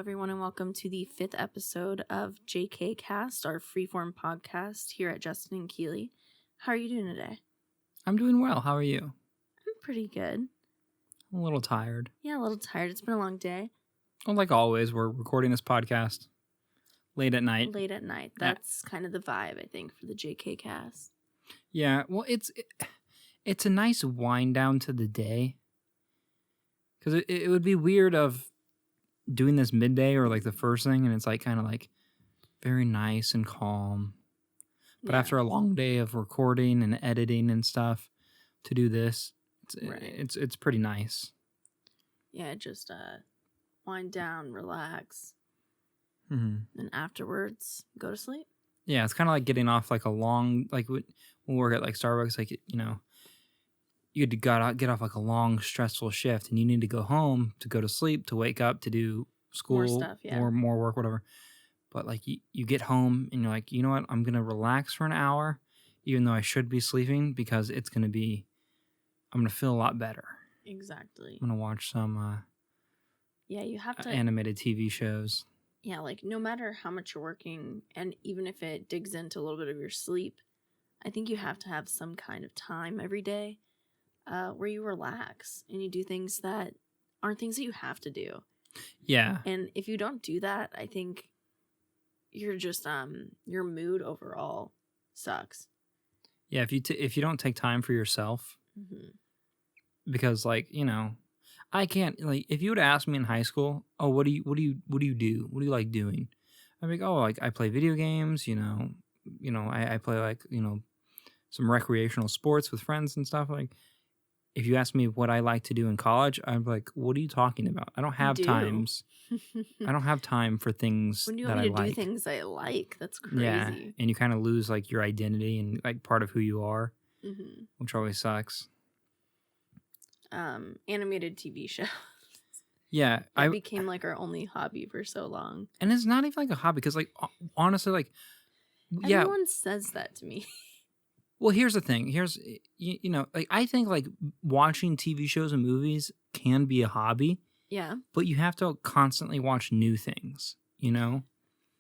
everyone, and welcome to the 5th episode of JK Cast, our freeform podcast here at Justin and Keely. How are you doing today? I'm doing well. How are you? I'm pretty good. I'm a little tired. Yeah, a little tired. It's been a long day. Well, like always, we're recording this podcast late at night. Late at night. That's kind of the vibe, I think, for the JK Cast. Yeah, well, it's a nice wind down to the day. Because it would be weird of doing this midday or like the first thing, and it's like kind of like very nice and calm. But after a long day of recording and editing and stuff, to do this, it's pretty nice. Yeah, just wind down, relax, and afterwards go to sleep. Yeah, it's kind of like getting off like a long, like when we work at like Starbucks, like, you know, you had to get off like a long, stressful shift, and you need to go home to go to sleep, to wake up, to do school, more stuff, more work, whatever. But like you get home and you're like, you know what, I'm gonna relax for an hour, even though I should be sleeping, because I'm gonna feel a lot better. Exactly. I'm gonna watch some you have to animated TV shows. Yeah, like no matter how much you're working, and even if it digs into a little bit of your sleep, I think you have to have some kind of time every day where you relax and you do things that aren't things that you have to do. Yeah. And if you don't do that, I think you're just your mood overall sucks. Yeah, if you don't take time for yourself, because like, you know, I can't, like, if you would ask me in high school, oh, what do you do? What do you like doing? I'd be like, oh, like I play video games, you know, I play like, you know, some recreational sports with friends and stuff. Like, if you ask me what I like to do in college, I'm like, what are you talking about? I don't have times. I don't have time for things when you that want me I to like. do things I like, that's crazy. Yeah, and you kind of lose like your identity and like part of who you are, which always sucks. Animated TV shows. Yeah, it became like our only hobby for so long. And it's not even like a hobby, because like honestly, like everyone says that to me. Well, here's the thing. Here's you know, like I think like watching TV shows and movies can be a hobby. Yeah. But you have to constantly watch new things, you know?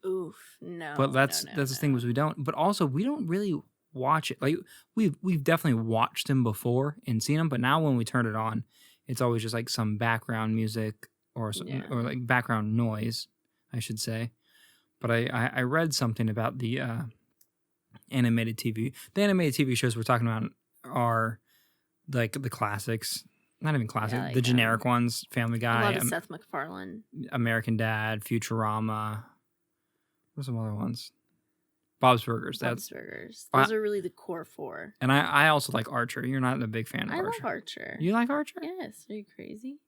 Oof, no. But that's the thing, was we don't. But also, we don't really watch it. Like we've definitely watched them before and seen them, but now when we turn it on, it's always just like some background music or or like background noise, I should say. But I read something about the animated TV. The animated TV shows we're talking about are like the classics. Not even classic. Yeah, like, the generic ones. Family Guy. A lot of Seth MacFarlane. American Dad. Futurama. What's some other ones? Bob's Burgers. Burgers. Those are really the core four. And I also like Archer. You're not a big fan of Archer. I love Archer. You like Archer? Yes. Are you crazy?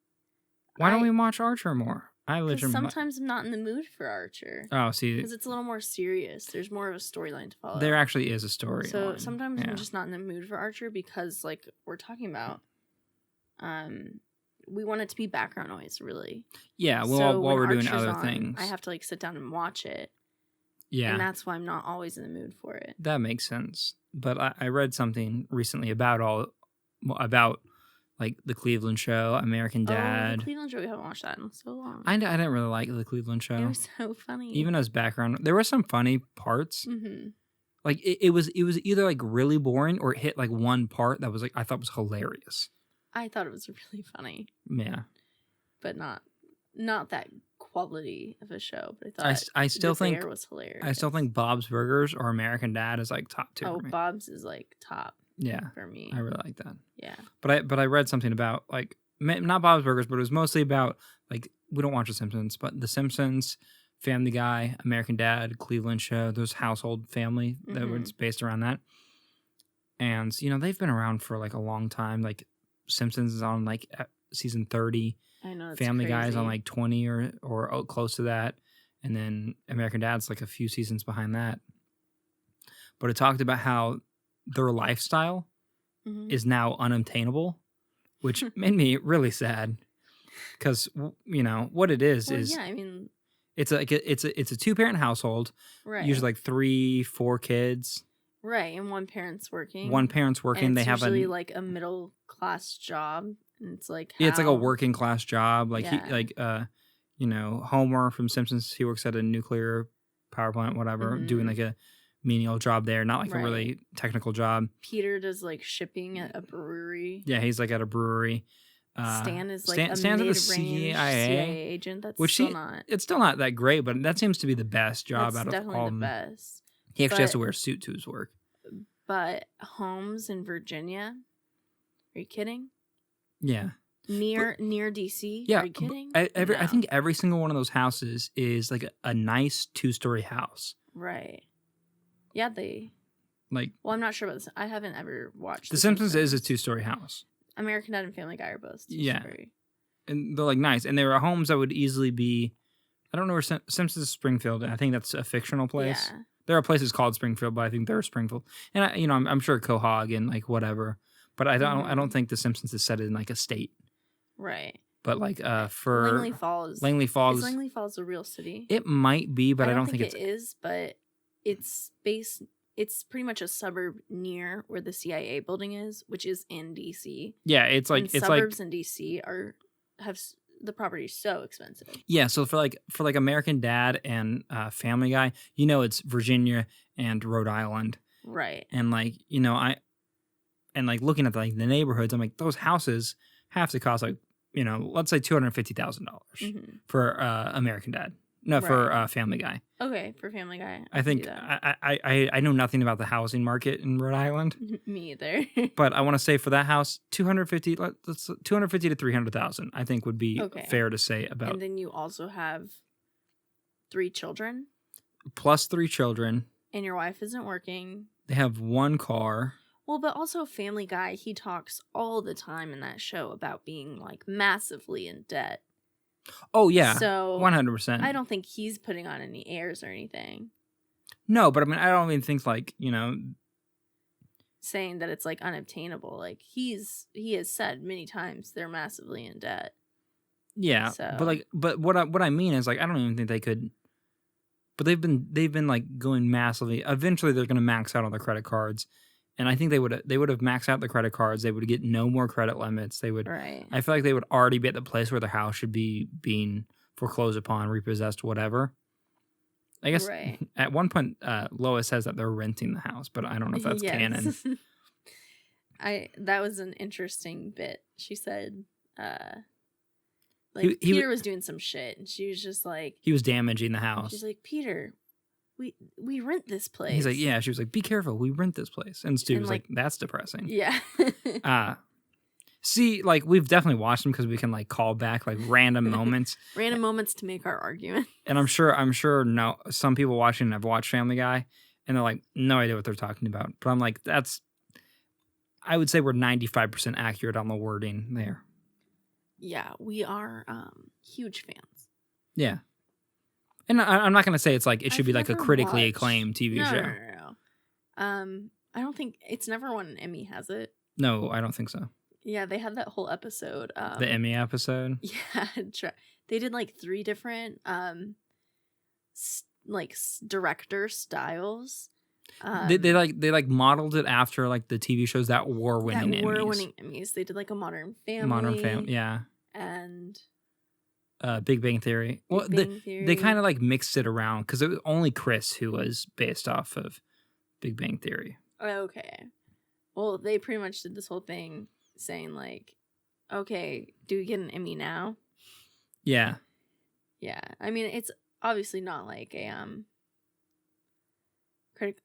Why don't we watch Archer more? Sometimes I'm not in the mood for Archer. Oh, see. Because it's a little more serious. There's more of a storyline to follow. There actually is a story. So sometimes I'm just not in the mood for Archer because, like we're talking about, we want it to be background noise, really. Yeah, well, while we're doing other things. I have to like sit down and watch it. Yeah. And that's why I'm not always in the mood for it. That makes sense. But I read something recently about like the Cleveland Show, American Dad. The Cleveland Show, we haven't watched that in so long. I didn't really like the Cleveland Show. It was so funny. Even as background, there were some funny parts. Like it was either like really boring or it hit like one part that was like I thought was hilarious. I thought it was really funny. Yeah, but not that quality of a show. But I thought I still think it was hilarious. I still think Bob's Burgers or American Dad is like top 2. Oh, Bob's is like top. Yeah, for me, I really like that. Yeah, but I read something about like not Bob's Burgers, but it was mostly about like we don't watch The Simpsons, but The Simpsons, Family Guy, American Dad, Cleveland Show, those household family that was based around that. And you know they've been around for like a long time. Like Simpsons is on like season 30. I know. Family Guy is on like 20 or close to that, and then American Dad's like a few seasons behind that. But it talked about how their lifestyle is now unobtainable, which made me really sad. Because you know what it is I mean, it's like it's a 2-parent household, right? Usually like 3-4 kids, right? And one parent's working. And they have usually like a middle class job, and it's like it's like a working class job, like Homer from Simpsons, he works at a nuclear power plant, whatever, doing like a menial job there, not like a really technical job. Peter does like shipping at a brewery. Yeah, he's like at a brewery. Stan is like a Stan's at the mid-range CIA agent. That's which still not. It's still not that great, but that seems to be the best job out of all. Definitely the best. He actually has to wear a suit to his work. But homes in Virginia, are you kidding? Yeah. Near DC? Yeah. Are you kidding? I think every single one of those houses is like a nice 2-story house. Right. Yeah, they like. Well, I'm not sure about this. I haven't ever watched The Simpsons is a 2-story house. American Dad and Family Guy are both 2-story. Yeah. And they're like nice, and they were homes that would easily be. I don't know where Simpsons is Springfield. I think that's a fictional place. Yeah. There are places called Springfield, but I think they're Springfield. And I'm sure Quahog and like whatever, but I don't think the Simpsons is set in like a state. Right. But like for Langley Falls. Is Langley Falls a real city? It might be, but I don't think it is. But it's pretty much a suburb near where the CIA building is, which is in DC. Yeah, it's like suburbs in DC have the property is so expensive. Yeah, so for like American Dad and Family Guy, it's Virginia and Rhode Island. Right. And like, looking at like the neighborhoods, I'm like, those houses have to cost like, let's say $250,000 for American Dad. No, for Family Guy. Okay, for Family Guy. I think I know nothing about the housing market in Rhode Island. Me either. But I want to say for that house, $250,000 to $300,000, I think would be fair to say about. And then you also have 3 children. Plus 3 children. And your wife isn't working. They have 1 car. Well, but also Family Guy, he talks all the time in that show about being like massively in debt. Oh, yeah. So 100%. I don't think he's putting on any airs or anything. No, but I mean, I don't even think like, saying that it's like unobtainable. Like he has said many times they're massively in debt. Yeah. So. But what I mean is like, I don't even think they could, but they've been like going massively. Eventually they're going to max out on their credit cards. And I think they would have maxed out the credit cards. They would get no more credit limits. They would. Right. I feel like they would already be at the place where their house should be being foreclosed upon, repossessed, whatever. I guess at one point Lois says that they're renting the house, but I don't know if that's canon. That was an interesting bit. She said, Peter was doing some shit, and she was just like, he was damaging the house. She's like, Peter, we rent this place. He's like, yeah. She was like, be careful, we rent this place. And Stu was like, that's depressing. Yeah. See, like we've definitely watched them because we can like call back like random moments, moments to make our argument. And I'm sure no, some people watching have watched Family Guy, and they're like, no idea what they're talking about. But I'm like, I would say we're 95% accurate on the wording there. Yeah, we are huge fans. Yeah. And I'm not going to say it's like it should be like a critically acclaimed TV show. No. I don't think it's never won an Emmy, has it? No, I don't think so. Yeah, they had that whole episode. The Emmy episode? Yeah. They did like 3 different director styles. They modeled it after like the TV shows that were winning Emmys. They did like a Modern Family. Yeah. And Big Bang Theory. They kind of like mixed it around because it was only Chris who was based off of Big Bang Theory. Okay. Well, they pretty much did this whole thing saying like, okay, do we get an Emmy now? Yeah. Yeah. I mean, it's obviously not like a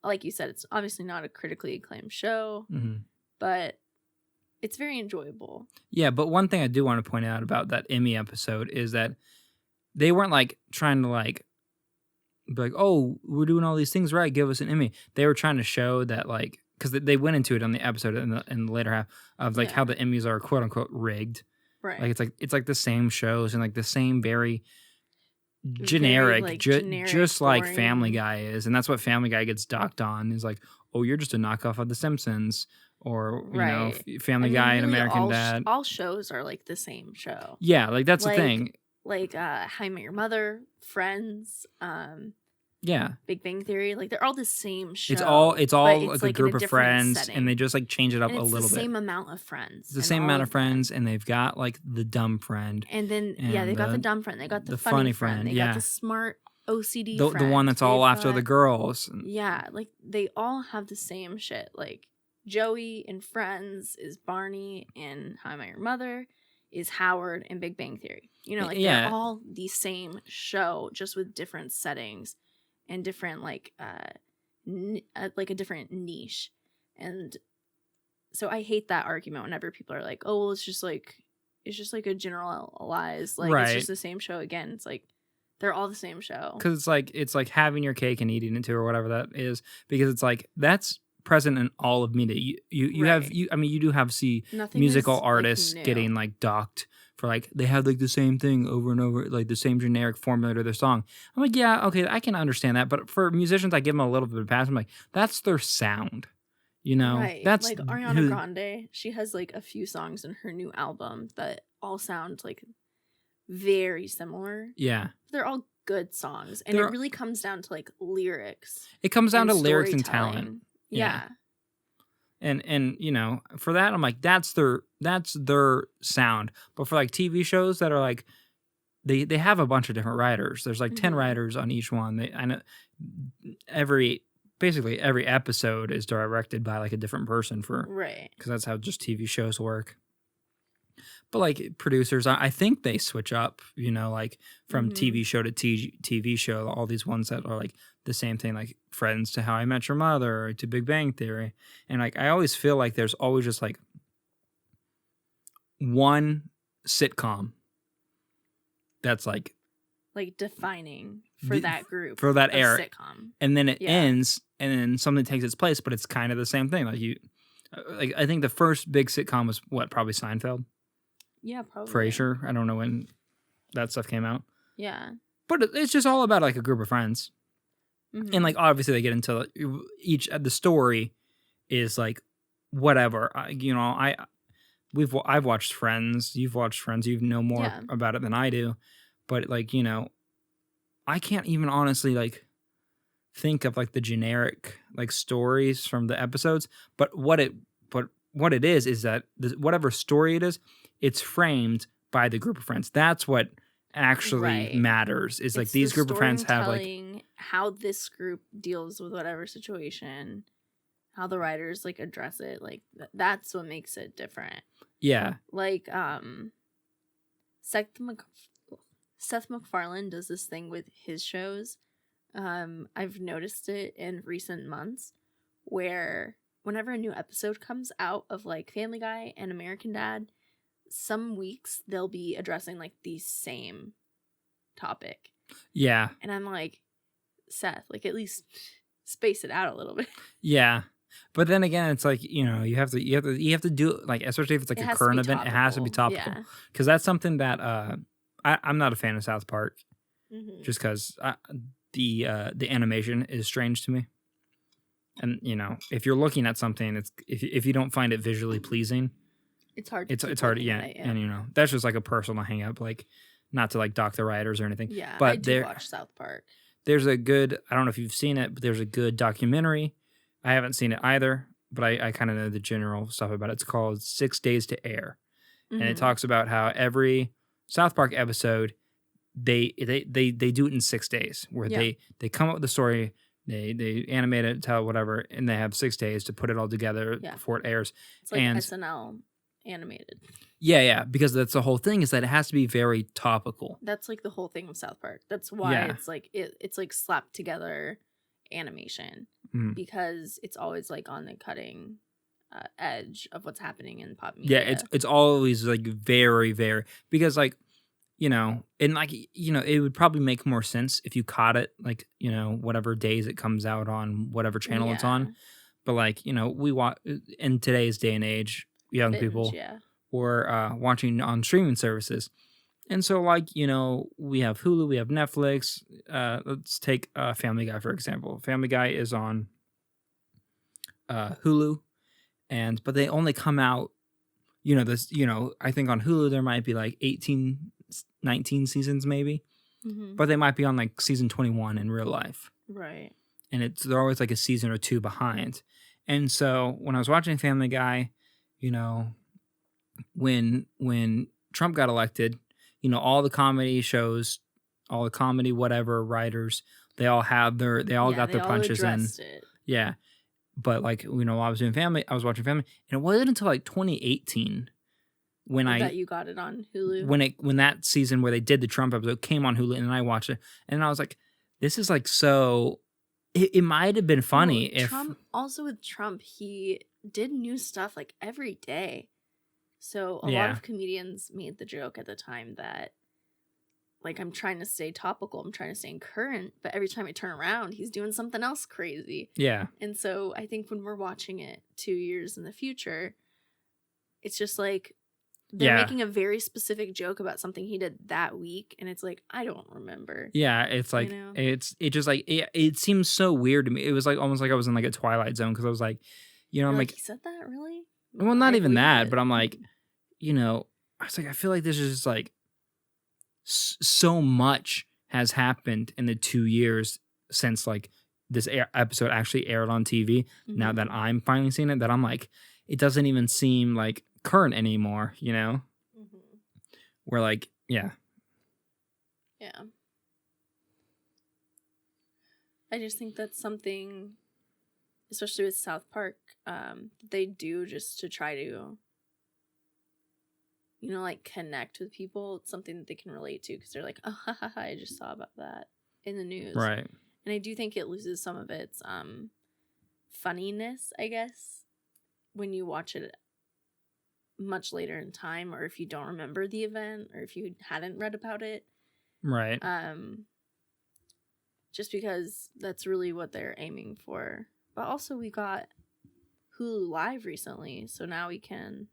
like you said, it's obviously not a critically acclaimed show, but it's very enjoyable. Yeah, but one thing I do want to point out about that Emmy episode is that they weren't like trying to like be like, oh, we're doing all these things right, give us an Emmy. They were trying to show that like, because they went into it on the episode in the later half of like how the Emmys are quote unquote rigged. Right. Like it's like the same shows and like the same very generic, just like Family Guy is, and that's what Family Guy gets docked on. Is like, oh, you're just a knockoff of The Simpsons, or you know, Family Guy and American Dad. All shows are like the same show. Yeah, like that's the thing. Like How I Met Your Mother, Friends, Yeah. Big Bang Theory, like they're all the same show. It's all but like a in group of different friends, setting. and they just like change it up And a it's little the bit. same amount of friends. It's the and same all amount of them. friends, and they've got like the dumb friend, And then and they got the dumb friend, they got the funny funny friend, they yeah. got the smart OCD the friend. one that's all They've after the got- girls. Yeah, like they all have the same shit. Like Joey in Friends is Barney, in How I Met Your Mother is Howard in Big Bang Theory. You know, like Yeah. they're all the same show, just with different settings and different like a different niche. And so I hate that argument whenever people are like, "Oh, well, it's just like a generalized, like it's Right. just the same show again." It's like they're all the same show. Because it's like having your cake and eating it too, or whatever that is. Because it's like that's present in all of media. You have Right. you do have Nothing musical is, like, artists new. getting like docked for like they have like the same thing over and over, like the same generic formula to their song. I'm like, yeah, okay, I can understand that. But for musicians, I give them a little bit of pass. I'm like, that's their sound. You know, Right. that's like Ariana Grande. She has like a few songs in her new album that all sound like very similar. Yeah. They're all good songs, and it really comes down to like lyrics. It comes down to lyrics and talent. Yeah. And you know, for that I'm like that's their sound. But for like TV shows that are like they have a bunch of different writers. There's like 10 writers on each one. I know basically every episode is directed by like a different person right, because that's how just TV shows work. But like producers, I think they switch up, you know, like from TV show to TV show, all these ones that are like the same thing, like Friends to How I Met Your Mother to Big Bang Theory. And like I always feel like there's always just like one sitcom that's like defining for that group, for that era, sitcom, and then it ends, and then something takes its place, but it's kind of the same thing. Like I think the first big sitcom was probably Seinfeld. Yeah, probably. Frasier. I don't know when that stuff came out. Yeah. But it's just all about like a group of friends. And like obviously they get into the story is like whatever. You know, I've watched Friends, you've watched Friends, you know more about it than I do. But like, you know, I can't even honestly like think of like the generic like stories from the episodes, but what it is that whatever story it is, it's framed by the group of friends. That's what actually matters. Is like these group of friends have like how this group deals with whatever situation, how the writers like address it. Like that's what makes it different. Yeah. Like Seth MacFarlane does this thing with his shows. I've noticed it in recent months where whenever a new episode comes out of like Family Guy and American Dad, some weeks they'll be addressing like the same topic. Yeah. And I'm like, Seth, like at least space it out a little bit. Yeah. But then again, it's like, you know, you have to do it, like, especially if it's like a current event, it has to be topical. Because that's something that I'm not a fan of South Park, just because the animation is strange to me. And you know, if you're looking at something, it's if you don't find it visually pleasing, it's hard. It's hard, yeah. And you know, that's just like a personal hang up, like not to like dock the writers or anything. Yeah, but I do watch South Park. There's a good, I don't know if you've seen it, but there's a good documentary. I haven't seen it either, but I kind of know the general stuff about it. It's called 6 Days to Air. And it talks about how every South Park episode, they do it in 6 days, where they come up with the story, they animate it, tell whatever, and they have 6 days to put it all together before it airs. It's like SNL animated. Yeah, because that's the whole thing, is that it has to be very topical. That's like the whole thing with South Park. That's why it's like it's like slapped together animation, because it's always like on the cutting edge of what's happening in pop media. Yeah, it's always like very, very, because like, you know, and like, you know, it would probably make more sense if you caught it like, you know, whatever days it comes out on whatever channel it's on. But like, you know, we watch in today's day and age, young people were watching on streaming services. And so like, you know, we have Hulu, we have Netflix. Let's take Family Guy, for example. Family Guy is on Hulu, but they only come out, you know, this, you know, I think on Hulu there might be like 18, 19 seasons maybe, but they might be on like season 21 in real life. Right. And they're always like a season or two behind. And so when I was watching Family Guy, you know, when Trump got elected, you know, all the comedy shows, all the comedy whatever writers, they all got they their all punches in. addressed it. Yeah. But like, you know, while I was watching Family, and it wasn't until like 2018 that you got it on Hulu. When that season where they did the Trump episode came on Hulu, and I watched it, and I was like, this is like so. It might have been funny if with Trump, he did new stuff like every day. So a lot of comedians made the joke at the time that, like, I'm trying to stay topical, I'm trying to stay current, but every time I turn around, he's doing something else crazy. Yeah. And so I think when we're watching it 2 years in the future, it's just like they're making a very specific joke about something he did that week, and it's like, I don't remember. Yeah, it's like, you know? it seems so weird to me. It was like almost like I was in like a Twilight Zone, because I was like, you know, I'm like, he said that, really? Well, not even that, but I'm like, you know, I was like, I feel like this is just like so much has happened in the 2 years since like this episode actually aired on TV. Mm-hmm. Now that I'm finally seeing it, that I'm like, it doesn't even seem like current anymore, you know? Mm-hmm. We're like, yeah. I just think that's something, especially with South Park, they do just to try to, you know, like, connect with people. It's something that they can relate to, because they're like, oh, ha, ha, ha, I just saw about that in the news. Right. And I do think it loses some of its funniness, I guess, when you watch it much later in time, or if you don't remember the event, or if you hadn't read about it. Right. Just because that's really what they're aiming for. But also, we got Hulu Live recently, so now we can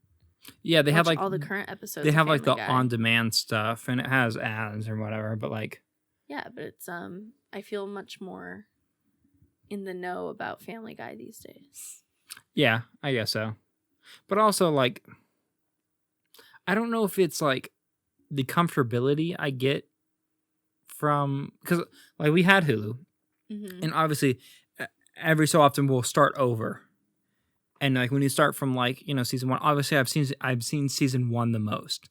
they have like all the current episodes. They have like the on-demand stuff, and it has ads or whatever, but like, yeah, but it's I feel much more in the know about Family Guy these days. Yeah, I guess so. But also, like, I don't know if it's like the comfortability I get from, because like we had Hulu, mm-hmm. and obviously every so often we'll start over, and like when you start from like, you know, season 1, obviously I've seen season 1 the most,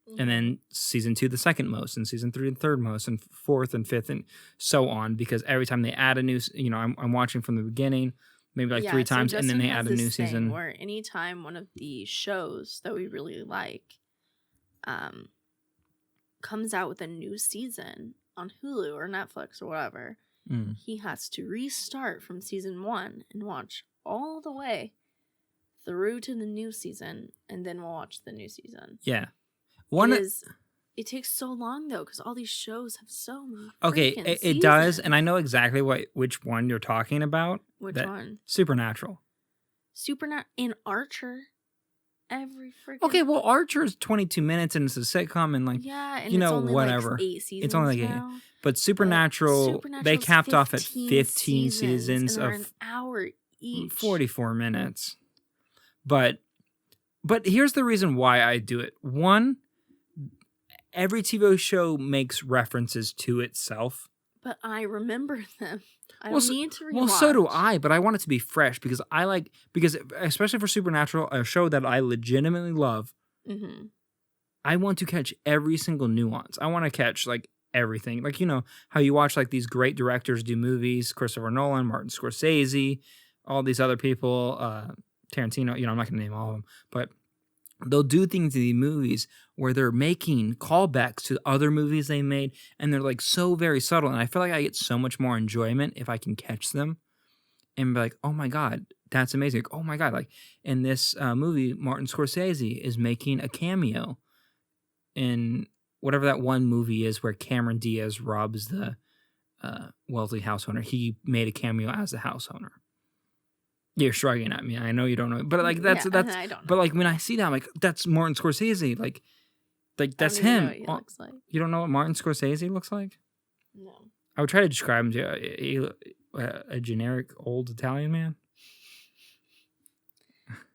mm-hmm. and then season 2 the second most, and season 3 the third most, and 4th and 5th, and so on, because every time they add a new, you know, I'm watching from the beginning. Maybe like 3 times, and then they add a new season. Where anytime one of the shows that we really like comes out with a new season on Hulu or Netflix or whatever, he has to restart from season 1 and watch all the way through to the new season, and then we'll watch the new season. Yeah. It takes so long, though, because all these shows have so many it does, and I know exactly which one you're talking about. Which one? Supernatural. In Archer, every freaking... Okay, well, Archer's 22 minutes, and it's a sitcom, and like, and you know, only whatever. Like 8 seasons it's only like now. 8. But Supernatural, they capped off at 15 seasons of an hour each. 44 minutes. But here's the reason why I do it. One, every TV show makes references to itself. But I remember them. I don't need to rewatch. Well, so do I, but I want it to be fresh, because especially for Supernatural, a show that I legitimately love, mm-hmm. I want to catch every single nuance. I want to catch like everything. Like, you know, how you watch like these great directors do movies, Christopher Nolan, Martin Scorsese, all these other people, Tarantino, you know, I'm not going to name all of them, but they'll do things in the movies where they're making callbacks to other movies they made, and they're like so very subtle. And I feel like I get so much more enjoyment if I can catch them and be like, oh my God, that's amazing. Like, oh my God. Like in this movie, Martin Scorsese is making a cameo in whatever that one movie is where Cameron Diaz robs the wealthy house owner. He made a cameo as the house owner. You're shrugging at me. I know you don't know, but like that's. I don't know. But like when I see that, I'm like, that's Martin Scorsese. Like that's him. Know what he looks like. You don't know what Martin Scorsese looks like? No. I would try to describe him to a generic old Italian man.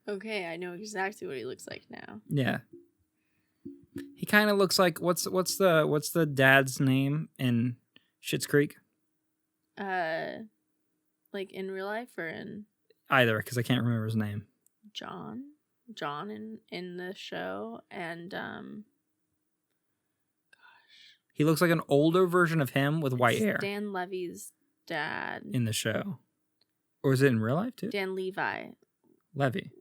Okay, I know exactly what he looks like now. Yeah. He kind of looks like what's the dad's name in Schitt's Creek? Like in real life or in Either, because I can't remember his name. John in the show, and He looks like an older version of him with white hair Dan Levy's dad in the show. Or is it in real life too? Dan Levi. Levy.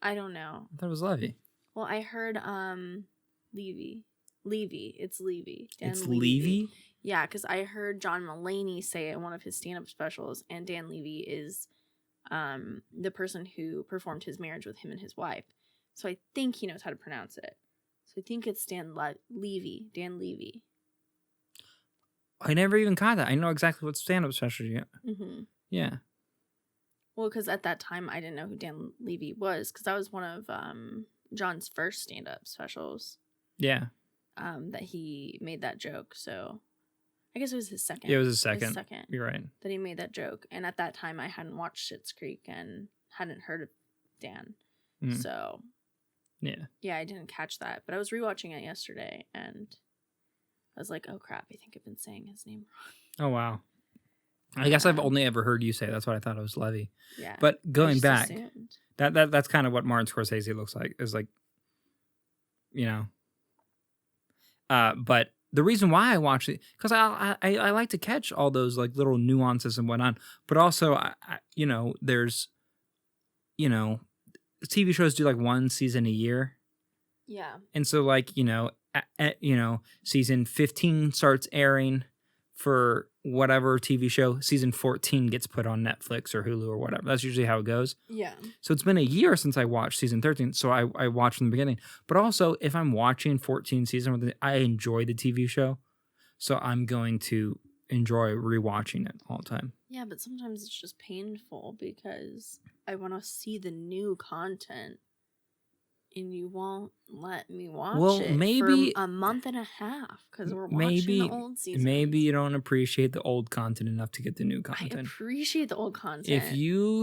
I don't know. I thought it was Levy. Well, I heard Levy. It's Levy. It's Levy? Yeah, because I heard John Mulaney say it in one of his stand-up specials, and Dan Levy is the person who performed his marriage with him and his wife. So I think he knows how to pronounce it. So I think it's Dan Levy. I never even caught that. I know exactly what stand-up special you got. Mm-hmm. Yeah. Well, because at that time I didn't know who Dan Levy was, because that was one of John's first stand-up specials. Yeah. That he made that joke. So I guess it was his second. Yeah, it was his second. You're right. That he made that joke. And at that time, I hadn't watched Schitt's Creek and hadn't heard of Dan. So, yeah, I didn't catch that. But I was rewatching it yesterday, and I was like, oh, crap, I think I've been saying his name wrong. Oh, wow. I guess I've only ever heard you say. That's what I thought it was Levy. Yeah. But going back, assumed. that's kind of what Martin Scorsese looks like. Is like, you know. But the reason why I watch it, because I like to catch all those like little nuances and whatnot. But also, there's, TV shows do like one season a year. Yeah. And so like, season 15 starts airing for whatever TV show. Season 14 gets put on Netflix or Hulu or whatever. That's usually how it goes. Yeah. So it's been a year since I watched season 13. So I watched from the beginning. But also, if I'm watching 14 season, I enjoy the TV show. So I'm going to enjoy rewatching it all the time. Yeah, but sometimes it's just painful because I want to see the new content. And you won't let me watch it maybe for a month and a half because we're watching the old season. Maybe you don't appreciate the old content enough to get the new content. I appreciate the old content.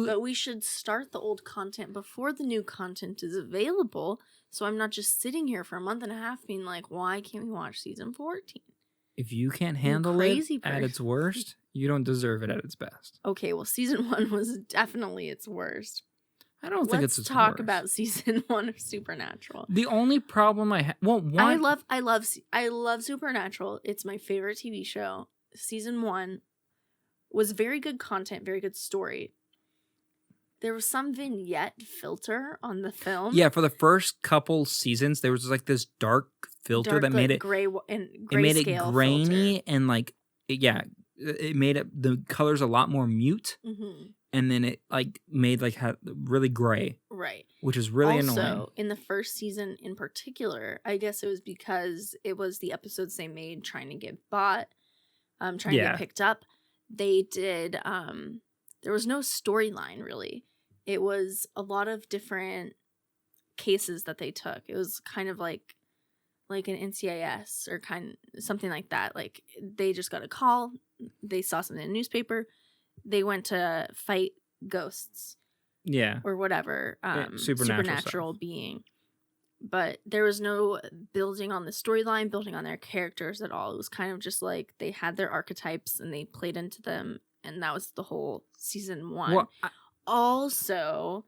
But we should start the old content before the new content is available, so I'm not just sitting here for a month and a half being like, why can't we watch season 14? If you can't handle it at its worst, you don't deserve it at its best. Okay, well, season 1 was definitely its worst. I don't think it's Let's talk about season 1 of Supernatural. The only problem I have, I love Supernatural. It's my favorite TV show. Season 1 was very good content, very good story. There was some vignette filter on the film. Yeah, for the first couple seasons, there was like this dark filter that made it gray and it made it grainy filter. And like it made it the colors a lot more mute. Mm-hmm. And then it like made like really gray, right? Which is really annoying. Also, in the first season in particular, I guess it was because it was the episodes they made trying to get bought, trying to get picked up. They did. There was no storyline really. It was a lot of different cases that they took. It was kind of like an NCIS or something like that. Like they just got a call. They saw something in the newspaper. They went to fight ghosts. Yeah. Or whatever. Supernatural being. But there was no building on the storyline, building on their characters at all. It was kind of just like they had their archetypes and they played into them. And that was the whole season 1. Well, also,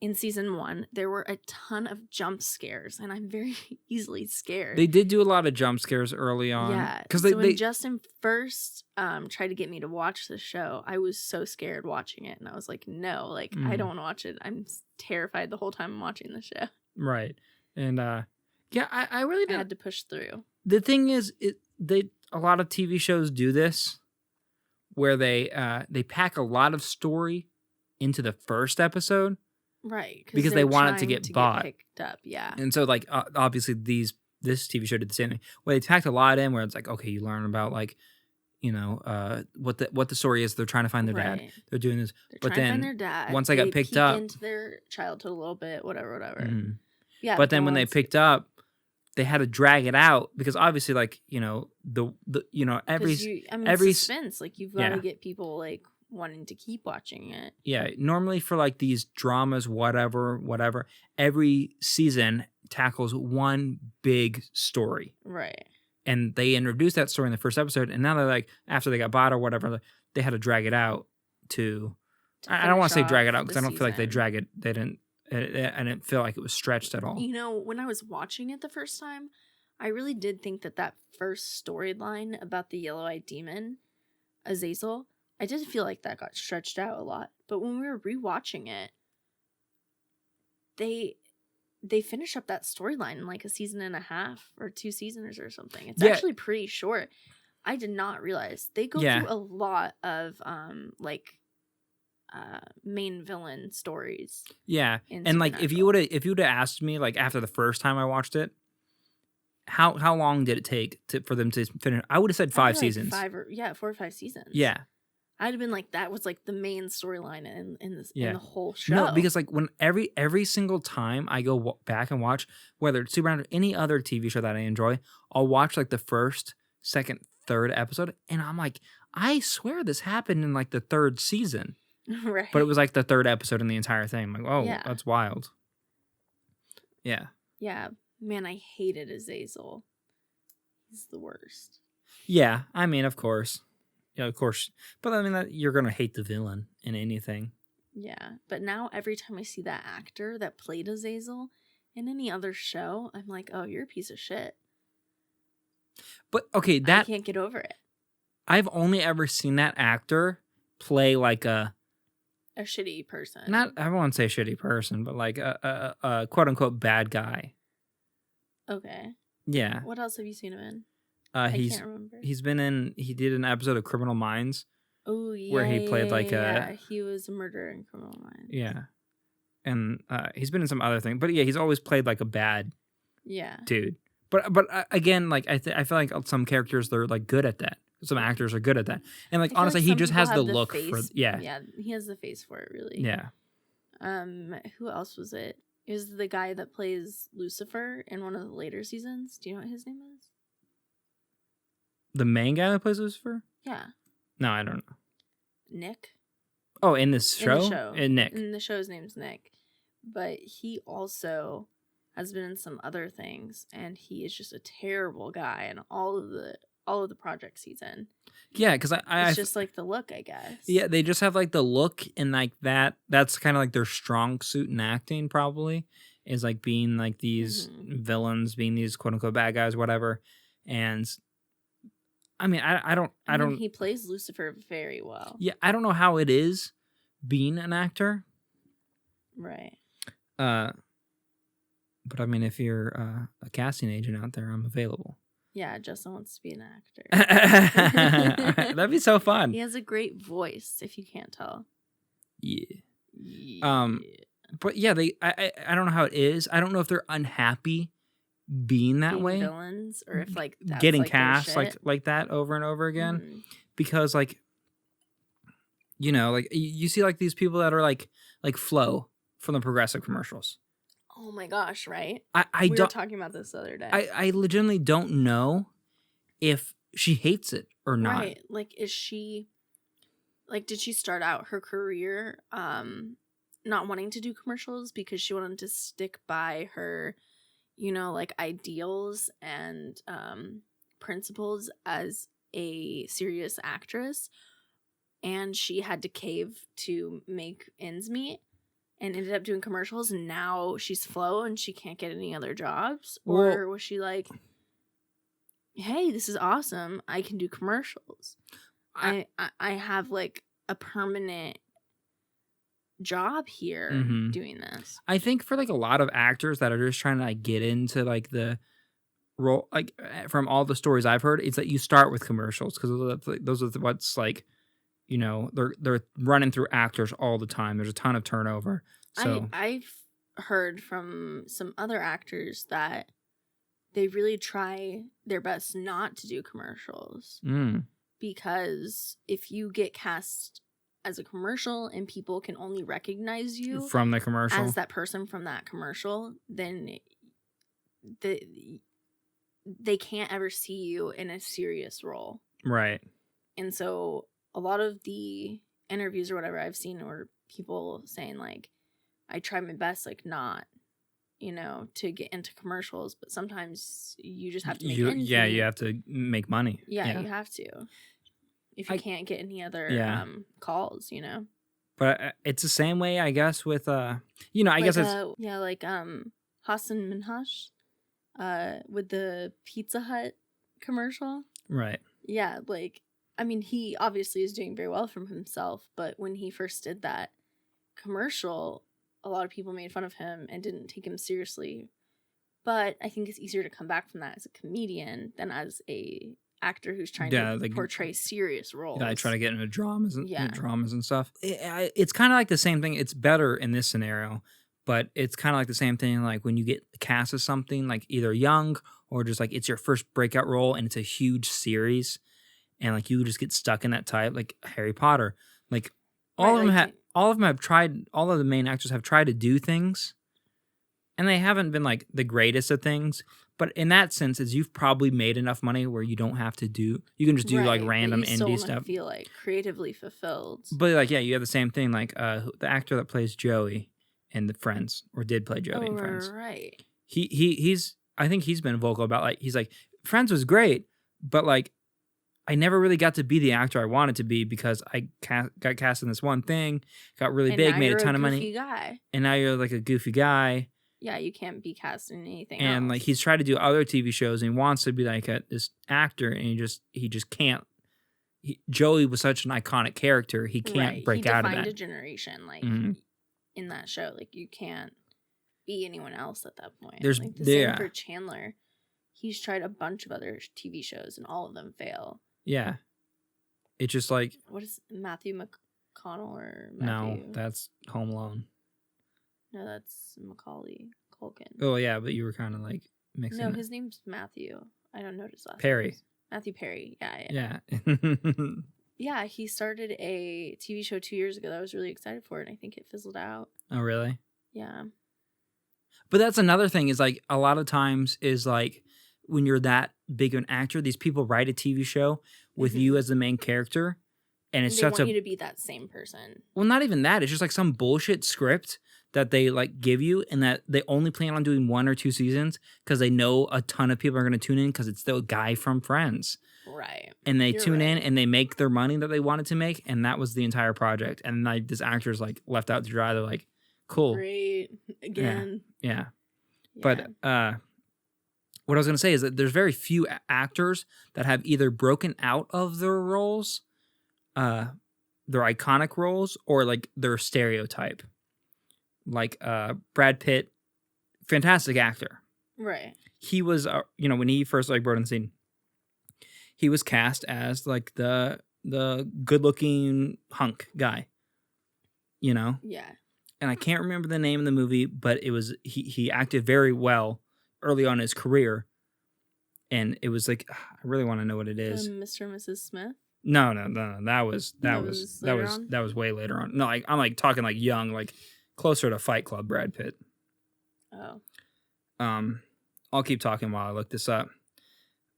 in season 1, there were a ton of jump scares, and I'm very easily scared. They did do a lot of jump scares early on. Yeah, because when Justin first tried to get me to watch the show, I was so scared watching it, and I was like, no, like, I don't want to watch it. I'm terrified the whole time I'm watching the show. Right. And, I really did. I had to push through. The thing is, a lot of TV shows do this, where they pack a lot of story into the first episode. Right. Because they want it to get bought. Picked up, yeah. And so, like, obviously, this TV show did the same thing. Well, they packed a lot in where it's like, okay, you learn about, like, what the story is. They're trying to find their dad. They're doing this. But then, find their dad. Once I got picked up. Into their childhood a little bit, whatever. Mm-hmm. Yeah. But then when they picked up, they had to drag it out because obviously, like, every suspense, like, you've got to get people, like, wanting to keep watching it. Yeah, normally for like these dramas, whatever, every season tackles one big story. Right. And they introduced that story in the first episode, and now they're like, after they got bought or whatever, they had to drag it out to I don't want to say drag it out because I don't feel like they drag it. They didn't. I didn't feel like it was stretched at all. You know, when I was watching it the first time, I really did think that first storyline about the yellow-eyed demon, Azazel, I did feel like that got stretched out a lot. But when we were rewatching it, they finished up that storyline in like a season and a half or 2 seasons or something. It's actually pretty short. I did not realize they go through a lot of main villain stories. Yeah, and like if you would have asked me like after the first time I watched it, how long did it take for them to finish? I would have said 5 seasons. 4 or 5 seasons. Yeah. I'd have been like, that was like the main storyline in the whole show. No, because like when every single time I go back and watch, whether it's Superman or any other TV show that I enjoy, I'll watch like the first, second, third episode, and I'm like, I swear this happened in like the 3rd season. Right. But it was like the 3rd episode in the entire thing. I'm like, oh, that's wild. Yeah. Yeah. Man, I hated Azazel. He's the worst. Yeah, I mean, of course. Yeah, of course. But I mean, you're going to hate the villain in anything. Yeah, but now every time I see that actor that played Azazel in any other show, I'm like, oh, you're a piece of shit. But, okay, I can't get over it. I've only ever seen that actor play like a shitty person. Not, I won't say shitty person, but like a quote-unquote bad guy. Okay. Yeah. What else have you seen him in? I can't remember. He did an episode of Criminal Minds. Oh, yeah. Where he played like he was a murderer in Criminal Minds. Yeah. And he's been in some other thing. But yeah, he's always played like a bad dude. But again, like I feel like some characters, they're like good at that. Some actors are good at that. And like honestly, he just has the look for Yeah, he has the face for it, really. Yeah. Who else was it? It was the guy that plays Lucifer in one of the later seasons. Do you know what his name is? The main guy that plays Lucifer? Yeah. No, I don't know. Nick? Oh, in this show? In the show. Nick. In the show's name's Nick. But he also has been in some other things, and he is just a terrible guy in all of the projects he's in. Yeah, because it's just like the look, I guess. Yeah, they just have like the look, and like that's kind of like their strong suit in acting, probably, is like being like these villains, being these quote unquote bad guys, whatever. And I mean, I don't. He plays Lucifer very well. Yeah, I don't know how it is being an actor. Right. But I mean, if you're a casting agent out there, I'm available. Yeah, Justin wants to be an actor. That'd be so fun. He has a great voice, if you can't tell. Yeah. But yeah, I don't know how it is. I don't know if they're unhappy being that way. Villains, or if like that's getting like cast like that over and over again, because like, you know, like you see like these people that are like Flo from the Progressive commercials. Oh my gosh, right? We were talking about this the other day. I legitimately don't know if she hates it or not. Right. Like, is she, like, did she start out her career not wanting to do commercials because she wanted to stick by her, you know, like, ideals and principles as a serious actress, and she had to cave to make ends meet? And ended up doing commercials, and now she's Flo and she can't get any other jobs? Or was she like, hey, this is awesome, I can do commercials. I have like a permanent job here doing this. I think for like a lot of actors that are just trying to like get into like the role, like from all the stories I've heard, it's that you start with commercials because those are what's like, you know, they're running through actors all the time. There's a ton of turnover. So I've heard from some other actors that they really try their best not to do commercials. Because if you get cast as a commercial and people can only recognize you from the commercial as that person from that commercial, then they can't ever see you in a serious role. Right. And so a lot of the interviews or whatever I've seen, or people saying like, I try my best like not you know, to get into commercials, but sometimes you just have to make ends you meet. have to make money. Yeah, you have to. If you can't get any other calls, you know. But it's the same way, I guess, with you know, I guess it's like Hassan Minhaj, with the Pizza Hut commercial. right. Yeah, like, I mean, he obviously is doing very well from himself, but when he first did that commercial, a lot of people made fun of him and didn't take him seriously. But I think it's easier to come back from that as a comedian than as a actor who's trying to portray serious roles. Yeah, I try to get into dramas and stuff. It's kind of like the same thing. It's better in this scenario, but it's kind of like the same thing like when you get cast as something like either young or just like it's your first breakout role and it's a huge series and like you just get stuck in that type, like Harry Potter. Like all of the main actors have tried to do things and they haven't been like the greatest of things. But in that sense, is you've probably made enough money where you don't have to do, you can just do like random indie stuff. Feel like creatively fulfilled. But like, yeah, you have the same thing. Like the actor that plays Joey in the Friends, or did play Joey in Friends. Right. He's I think he's been vocal about like he's like Friends was great, but like I never really got to be the actor I wanted to be because I got cast in this one thing, got really big, made a ton of money, and now you're like a goofy guy. Yeah, you can't be cast in anything and else. Like he's tried to do other TV shows and he wants to be like this actor and he just can't. Joey was such an iconic character, he can't break out of that. He defined a generation like in that show. Like you can't be anyone else at that point. There's like the same for Chandler. He's tried a bunch of other TV shows and all of them fail. Yeah. It's just like what is Matthew McConnell or Matthew? No, that's Home Alone. No, that's Macaulay Culkin. Oh, yeah, but you were kind of like mixing. No, his name's Matthew. I don't know his last name. Perry. Matthew Perry. Yeah. Yeah, he started a TV show 2 years ago that I was really excited for, and I think it fizzled out. Oh, really? Yeah. But that's another thing is like a lot of times is like when you're that big of an actor, these people write a TV show with you as the main character. And it's such a... They want you to be that same person. Well, not even that. It's just like some bullshit script that they like give you and that they only plan on doing 1 or 2 seasons because they know a ton of people are going to tune in because it's the guy from Friends. Right. And they tune in and they make their money that they wanted to make. And that was the entire project. And like this actor's like left out to dry. They're like, cool. Great. Again. Yeah. But what I was going to say is that there's very few actors that have either broken out of their roles, their iconic roles, or like their stereotype. Like Brad Pitt, fantastic actor. Right. He was, when he first like brought in the scene, he was cast as like the good-looking hunk guy. You know. Yeah. And I can't remember the name of the movie, but it was he acted very well early on in his career, and it was like I really want to know what it is. Mr. and Mrs. Smith. No, that was way later on. No, I'm like talking like young, like closer to Fight Club Brad Pitt. Oh. I'll keep talking while I look this up.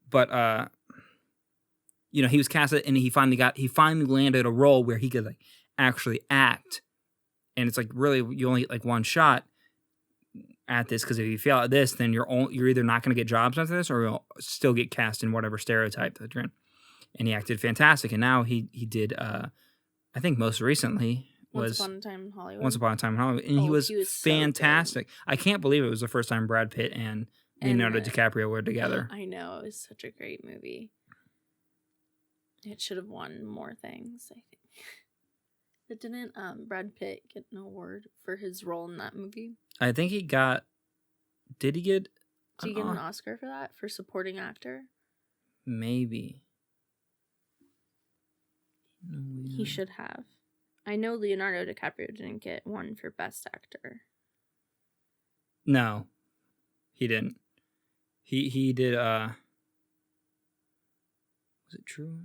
But he was casted and he finally landed a role where he could like actually act. And it's like really you only get like one shot at this because if you fail at this, then you're either not going to get jobs after this or you'll still get cast in whatever stereotype that you're in. And he acted fantastic. And now he did, I think most recently was Once Upon a Time in Hollywood. Once Upon a Time in Hollywood. And he was fantastic. So I can't believe it was the first time Brad Pitt and Leonardo DiCaprio were together. I know. It was such a great movie. It should have won more things, I think. But didn't Brad Pitt get an award for his role in that movie? I think he got... Did he get... Did he get an Oscar for that? For supporting actor? Maybe. He should have. I know Leonardo DiCaprio didn't get one for Best Actor. No. He didn't. He did, Was it true?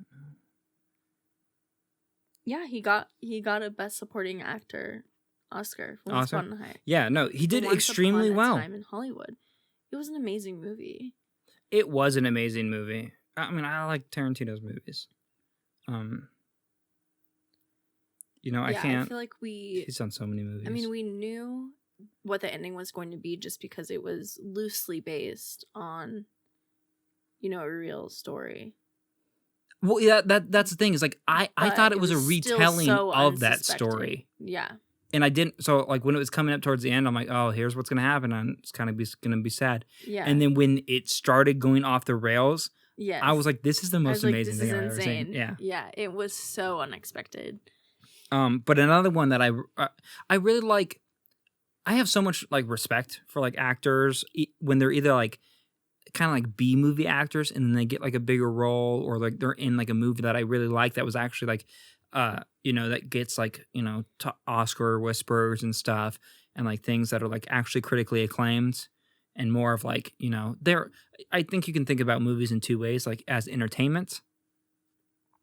Yeah, he got a Best Supporting Actor Oscar for Once Upon a Time. Yeah, no, he did extremely well. Once Upon a Time in Hollywood. It was an amazing movie. It was an amazing movie. I mean, I like Tarantino's movies. I can't. I feel like he's done so many movies. I mean, we knew what the ending was going to be, just because it was loosely based on, you know, a real story. Well, yeah, that's the thing is like I thought it was a still retelling so of that unsuspecting. story, Yeah. and I didn't. So like when it was coming up towards the end, I'm like, oh, here's what's gonna happen, and it's kind of gonna be sad. Yeah. And then when it started going off the rails, yes. I was like, this is the most amazing thing I've ever insane. seen. Yeah. Yeah, it was so unexpected. But another one that I really like. I have so much like respect for like actors when they're either like kind of like B movie actors and then they get like a bigger role, or like they're in like a movie that I really like that was actually like you know, that gets like, you know, Oscar whispers and stuff, and like things that are like actually critically acclaimed, and more of like, you know, I think you can think about movies in two ways, like as entertainment,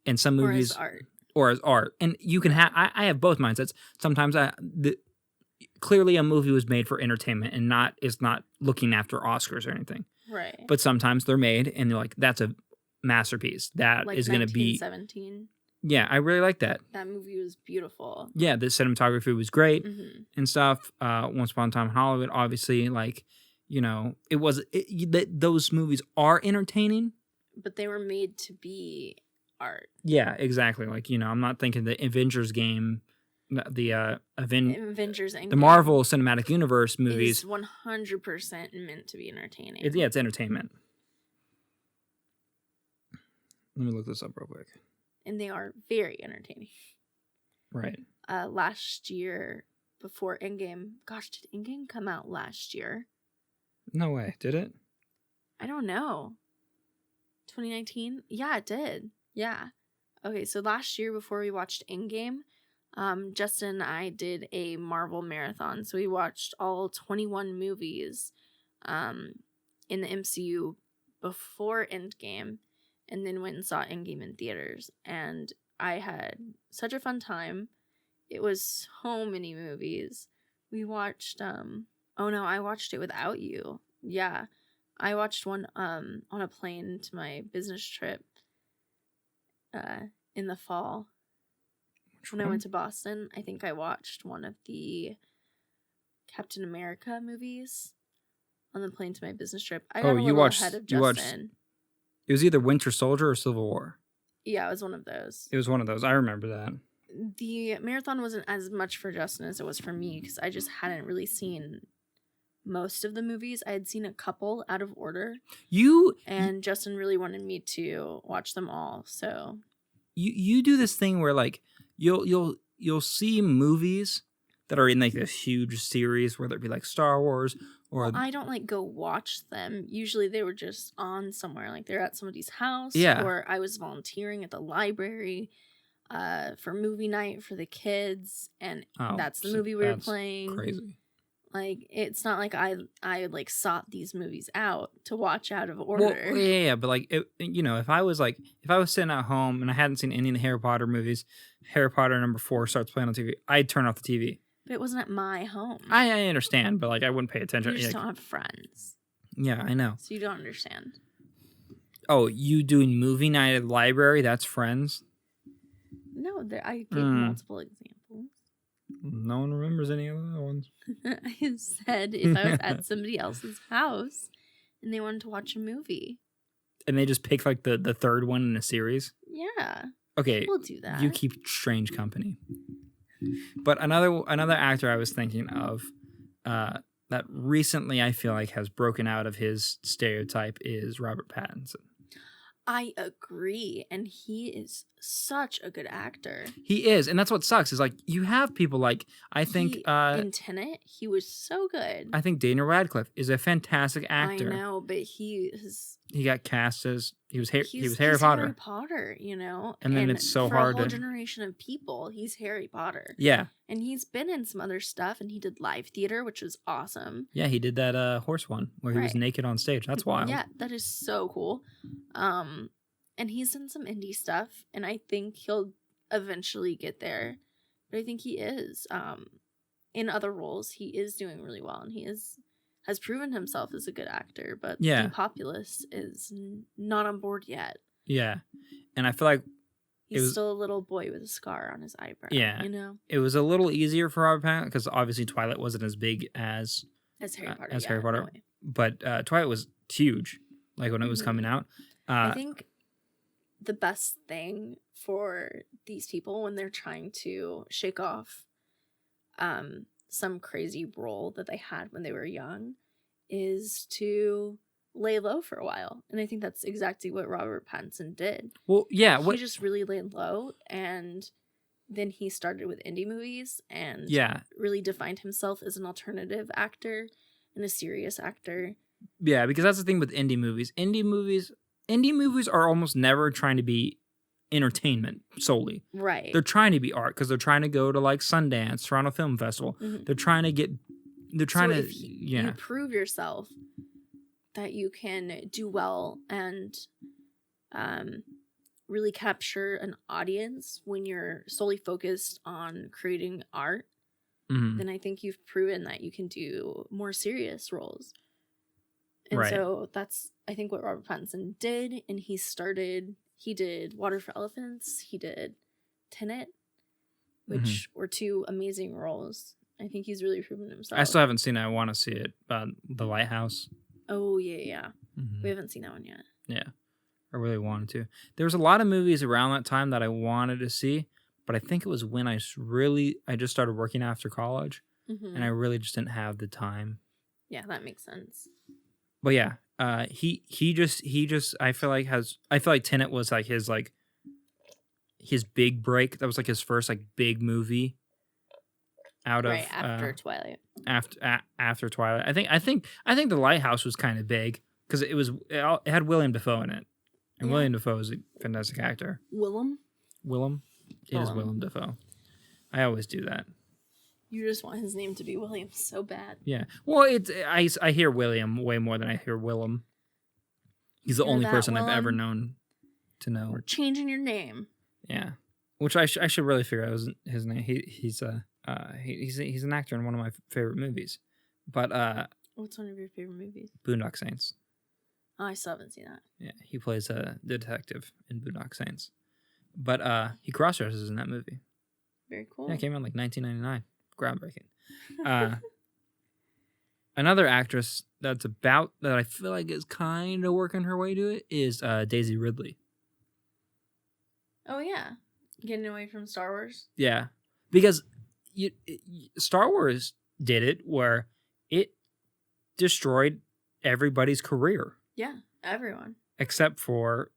and some movies or as art. And you can have I have both mindsets. Sometimes clearly a movie was made for entertainment and is not looking after Oscars or anything. Right. But sometimes they're made and they're like, that's a masterpiece. That like is going to be 1917. Yeah, I really like that. That movie was beautiful. Yeah, the cinematography was great and stuff. Once Upon a Time in Hollywood, obviously, like, you know, those movies are entertaining, but they were made to be art. Yeah, exactly. Like, you know, I'm not thinking the Avengers game, the Avengers Endgame, the Marvel Cinematic Universe movies is 100% meant to be entertaining. It's entertainment. Let me look this up real quick. And they are very entertaining. Right. Last year, before Endgame, gosh, did Endgame come out last year? No way. Did it? I don't know. 2019? Yeah, it did. Yeah. Okay, so last year before we watched Endgame, Justin and I did a Marvel marathon. So we watched all 21 movies in the MCU before Endgame, and then went and saw Endgame in theaters. And I had such a fun time. It was so many movies. We watched, oh no, I watched it without you. Yeah. I watched one on a plane to my business trip in the fall. When I went to Boston, I think I watched one of the Captain America movies on the plane to my business trip. I got a little ahead of Justin. It was either Winter Soldier or Civil War. Yeah, it was one of those. It was one of those. I remember that. The marathon wasn't as much for Justin as it was for me, because I just hadn't really seen most of the movies. I had seen a couple out of order. And Justin really wanted me to watch them all. So you do this thing where like you'll see movies that are in like this huge series, whether it be like Star Wars or I don't like go watch them. Usually they were just on somewhere, like they're at somebody's house, or I was volunteering at the library for movie night for the kids, and that's the movie we were playing. Crazy. Like, it's not like I like sought these movies out to watch out of order. Well, yeah, but like you know, if I was sitting at home and I hadn't seen any of the Harry Potter movies, Harry Potter number 4 starts playing on TV, I'd turn off the TV. But it wasn't at my home. I understand, but like I wouldn't pay attention. You just don't have friends. Yeah, I know. So you don't understand. Oh, you doing movie night at the library? That's friends? No, I gave multiple examples. No one remembers any of the other ones. I said if I was at somebody else's house and they wanted to watch a movie. And they just picked like the third one in a series? Yeah. Okay. We'll do that. You keep strange company. But another actor I was thinking of that recently I feel like has broken out of his stereotype is Robert Pattinson. I agree, and he is such a good actor. He is, and that's what sucks is like you have people like I think in Tenet, he was so good. I think Daniel Radcliffe is a fantastic actor. I know, but he got cast as he was Harry Potter. Harry Potter, you know, and then it's so hard for a whole generation of people. He's Harry Potter. Yeah, and he's been in some other stuff, and he did live theater, which was awesome. Yeah, he did that horse one where he was naked on stage. That's wild. Yeah, that is so cool. And he's done some indie stuff, and I think he'll eventually get there. But I think he is. In other roles, he is doing really well, and he has proven himself as a good actor. But the populace is not on board yet. Yeah, and I feel like He's still a little boy with a scar on his eyebrow. Yeah. You know? It was a little easier for Robert Pattinson because obviously Twilight wasn't as big as Harry Potter. Harry Potter. No, but Twilight was huge, like when it was coming out. I think the best thing for these people when they're trying to shake off some crazy role that they had when they were young is to lay low for a while. And I think that's exactly what Robert Pattinson did. Well, yeah. He just really laid low, and then he started with indie movies and really defined himself as an alternative actor and a serious actor. Yeah, because that's the thing with indie movies. Indie movies are almost never trying to be entertainment solely. Right. They're trying to be art because they're trying to go to like Sundance, Toronto Film Festival. Mm-hmm. They're trying to you prove yourself that you can do well and really capture an audience when you're solely focused on creating art, then I think you've proven that you can do more serious roles. And so that's, I think, what Robert Pattinson did. And he did Water for Elephants. He did Tenet, which were two amazing roles. I think he's really proven himself. I still haven't seen it. I want to see it. The Lighthouse. Oh, yeah. We haven't seen that one yet. Yeah. I really wanted to. There was a lot of movies around that time that I wanted to see, but I think it was when I just started working after college, and I really just didn't have the time. Yeah, that makes sense. But yeah, he just I feel like Tenet was like his big break. That was like his first like big movie out of after Twilight. After Twilight, I think The Lighthouse was kind of big because it had William Dafoe in it, and William Dafoe is a fantastic actor. Willem. It is Willem Dafoe. I always do that. You just want his name to be William so bad. Yeah. Well, I hear William way more than I hear Willem. He's the only person I've ever known to know. We're changing your name. Yeah. Which I should really figure out his name. He's an actor in one of my favorite movies. But what's one of your favorite movies? Boondock Saints. Oh, I still haven't seen that. Yeah, he plays a detective in Boondock Saints. But he cross-dresses in that movie. Very cool. Yeah, it came out in like 1999. Groundbreaking. Another actress that I feel like is kind of working her way to it is Daisy Ridley. Oh yeah, getting away from Star Wars. Yeah, because Star Wars did it where it destroyed everybody's career. Yeah, everyone except for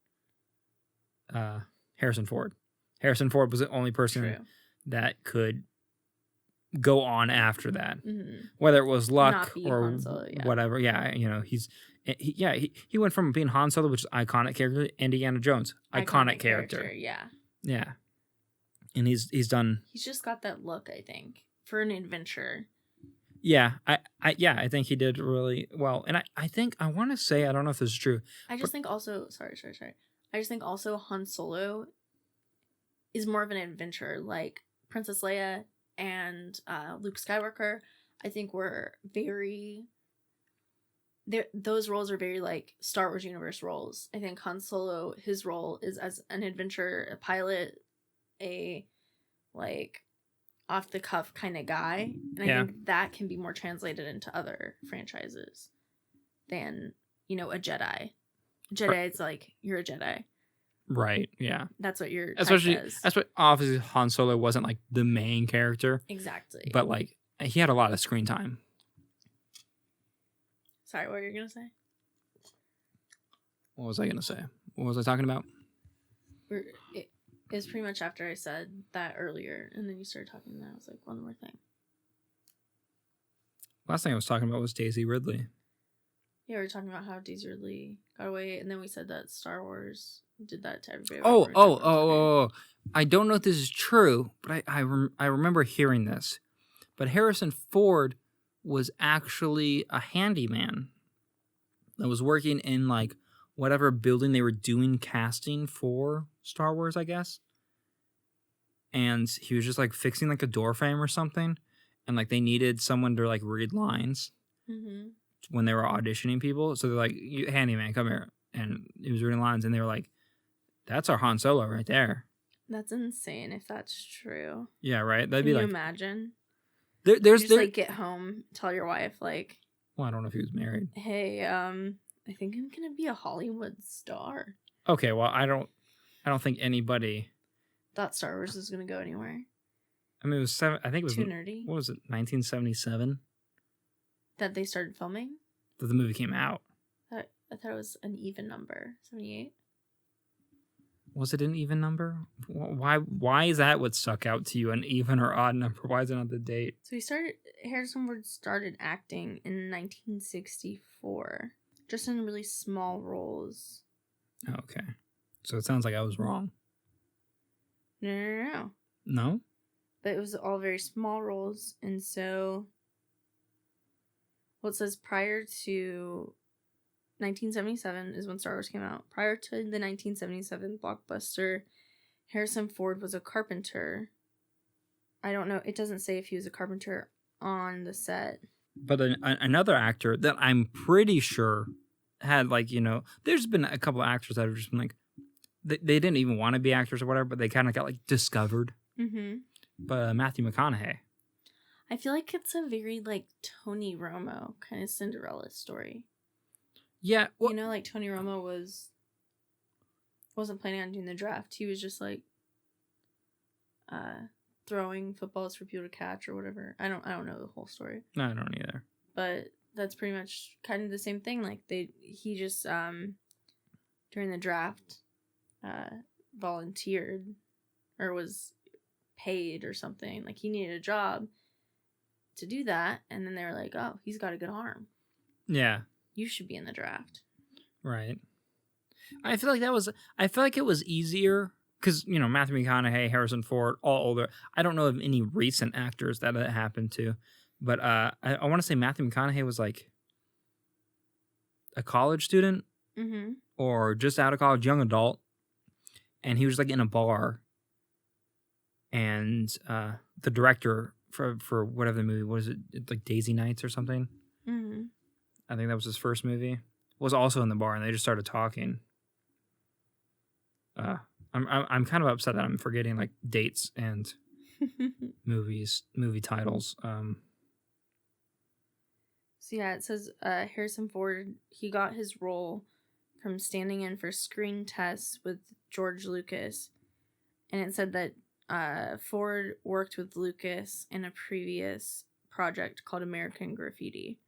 Harrison Ford. Harrison Ford was the only person that could go on after that, whether it was luck or whatever. Yeah, he went from being Han Solo, which is iconic character, to Indiana Jones, iconic character. Yeah, and he's just got that look, I think, for an adventurer. Yeah, I think he did really well, and I think I want to say, I don't know if this is true. I just think also I just think also Han Solo is more of an adventurer, like Princess Leia and Luke Skywalker. I think were those roles are very like Star Wars universe roles. I think Han Solo, his role is as an adventurer, a pilot, a like off the cuff kind of guy, and I think that can be more translated into other franchises than a Jedi. It's like you're a Jedi. Right, yeah. That's what you're that's what obviously Han Solo wasn't like the main character. Exactly. But like he had a lot of screen time. Sorry, what were you gonna say? What was I gonna say? What was I talking about? It was pretty much after I said that earlier, and then you started talking, and I was like, one more thing. Last thing I was talking about was Daisy Ridley. Yeah, we were talking about how Daisy Ridley got away, and then we said that Star Wars did that to everybody. Oh. I don't know if this is true, but I remember hearing this. But Harrison Ford was actually a handyman that was working in like whatever building they were doing casting for Star Wars, I guess. And he was just like fixing like a door frame or something, and like they needed someone to like read lines when they were auditioning people. So they're like, "Handyman, come here," and he was reading lines, and they were like, "That's our Han Solo right there." That's insane if that's true. Yeah, right. That'd Can be you like imagine? there's You just like get home, tell your wife like, Well, I don't know if he was married. hey, I think I'm gonna be a Hollywood star. Okay, well, I don't think anybody. Thought Star Wars was gonna go anywhere. I mean, it was I think it was Too nerdy. What was it? 1977 That they started filming. that the movie came out. I thought it was an even number, 78. Was it an even number? Why is that what stuck out to you? An even or odd number? Why is it not the date? So Harrison Ford started acting in 1964, just in really small roles. Okay, so it sounds like I was wrong. No. No? But it was all very small roles, and so, well, it says prior to 1977 is when Star Wars came out. Prior to the 1977 blockbuster, Harrison Ford was a carpenter. I don't know. It doesn't say if he was a carpenter on the set. But another actor that I'm pretty sure had, like, you know, there's been a couple of actors that have just been like, they didn't even want to be actors or whatever, but they kind of got like discovered. Mm-hmm. But Matthew McConaughey. I feel like it's a very like Tony Romo kind of Cinderella story. Yeah, well, you know, like Tony Romo wasn't planning on doing the draft. He was just like throwing footballs for people to catch or whatever. I don't know the whole story. No, I don't either. But that's pretty much kind of the same thing. Like he just during the draft volunteered or was paid or something. Like he needed a job to do that, and then they were like, "Oh, he's got a good arm. Yeah, you should be in the draft." Right. I feel like it was easier because, you know, Matthew McConaughey, Harrison Ford, all older. I don't know of any recent actors that it happened to, but I want to say Matthew McConaughey was like a college student or just out of college, young adult, and he was like in a bar, and the director for whatever the movie was, it like Daisy Nights or something. I think that was his first movie. Was also in the bar, and they just started talking. I'm kind of upset that I'm forgetting like dates and movie titles. So yeah, it says Harrison Ford, he got his role from standing in for screen tests with George Lucas, and it said that Ford worked with Lucas in a previous project called American Graffiti.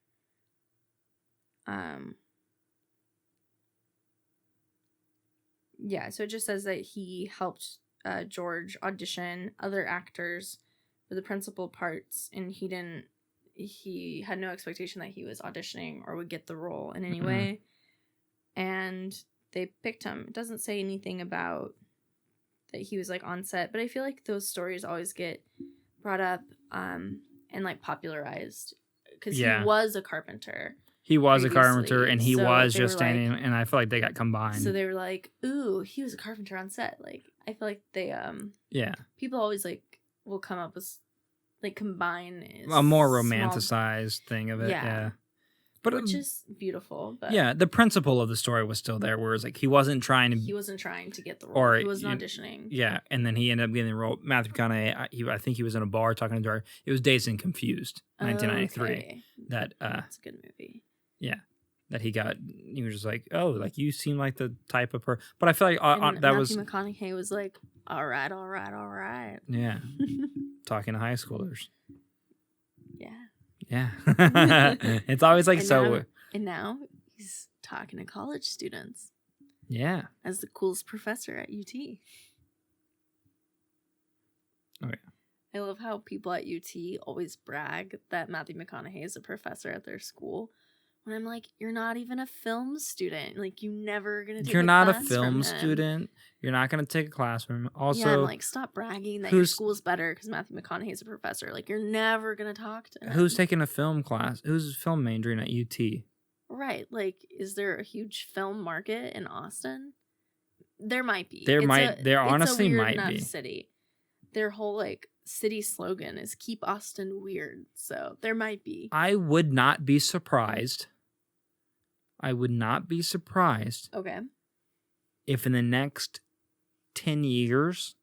Yeah, so it just says that he helped George audition other actors for the principal parts, and he had no expectation that he was auditioning or would get the role in any way, and they picked him. It doesn't say anything about that he was like on set, but I feel like those stories always get brought up and like popularized because he was a carpenter. He was a carpenter, and he was just standing, and I feel like they got combined. So they were like, "Ooh, he was a carpenter on set." Like, I feel like they, people always like will come up with like combine a more romanticized thing of it, yeah. But which is beautiful. But yeah, the principle of the story was still there, whereas like he wasn't trying to get the role, or he wasn't auditioning. Yeah, and then he ended up getting the role. Matthew McConaughey, I think he was in a bar talking to her. It was Dazed and Confused, 1993. Okay. That's a good movie. Yeah, that he was just like, oh, like you seem like the type of person. But I feel like Matthew McConaughey was like, all right. Yeah, talking to high schoolers. Yeah. It's always like and now he's talking to college students. Yeah. As the coolest professor at UT. Oh yeah. I love how people at UT always brag that Matthew McConaughey is a professor at their school. When I'm like, you're not even a film student. Like, you're never going to take a class. You're not a film student. You're not going to take a class from him. Also, yeah, I'm like, stop bragging that your school's better because Matthew McConaughey is a professor. Like, you're never going to talk to him. Who's taking a film class? Who's film majoring at UT? Right. Like, is there a huge film market in Austin? There might be. There honestly might be. It's a weird enough city. Their whole, like, city slogan is keep Austin weird. So there might be. I would not be surprised. Okay. If in the next 10 years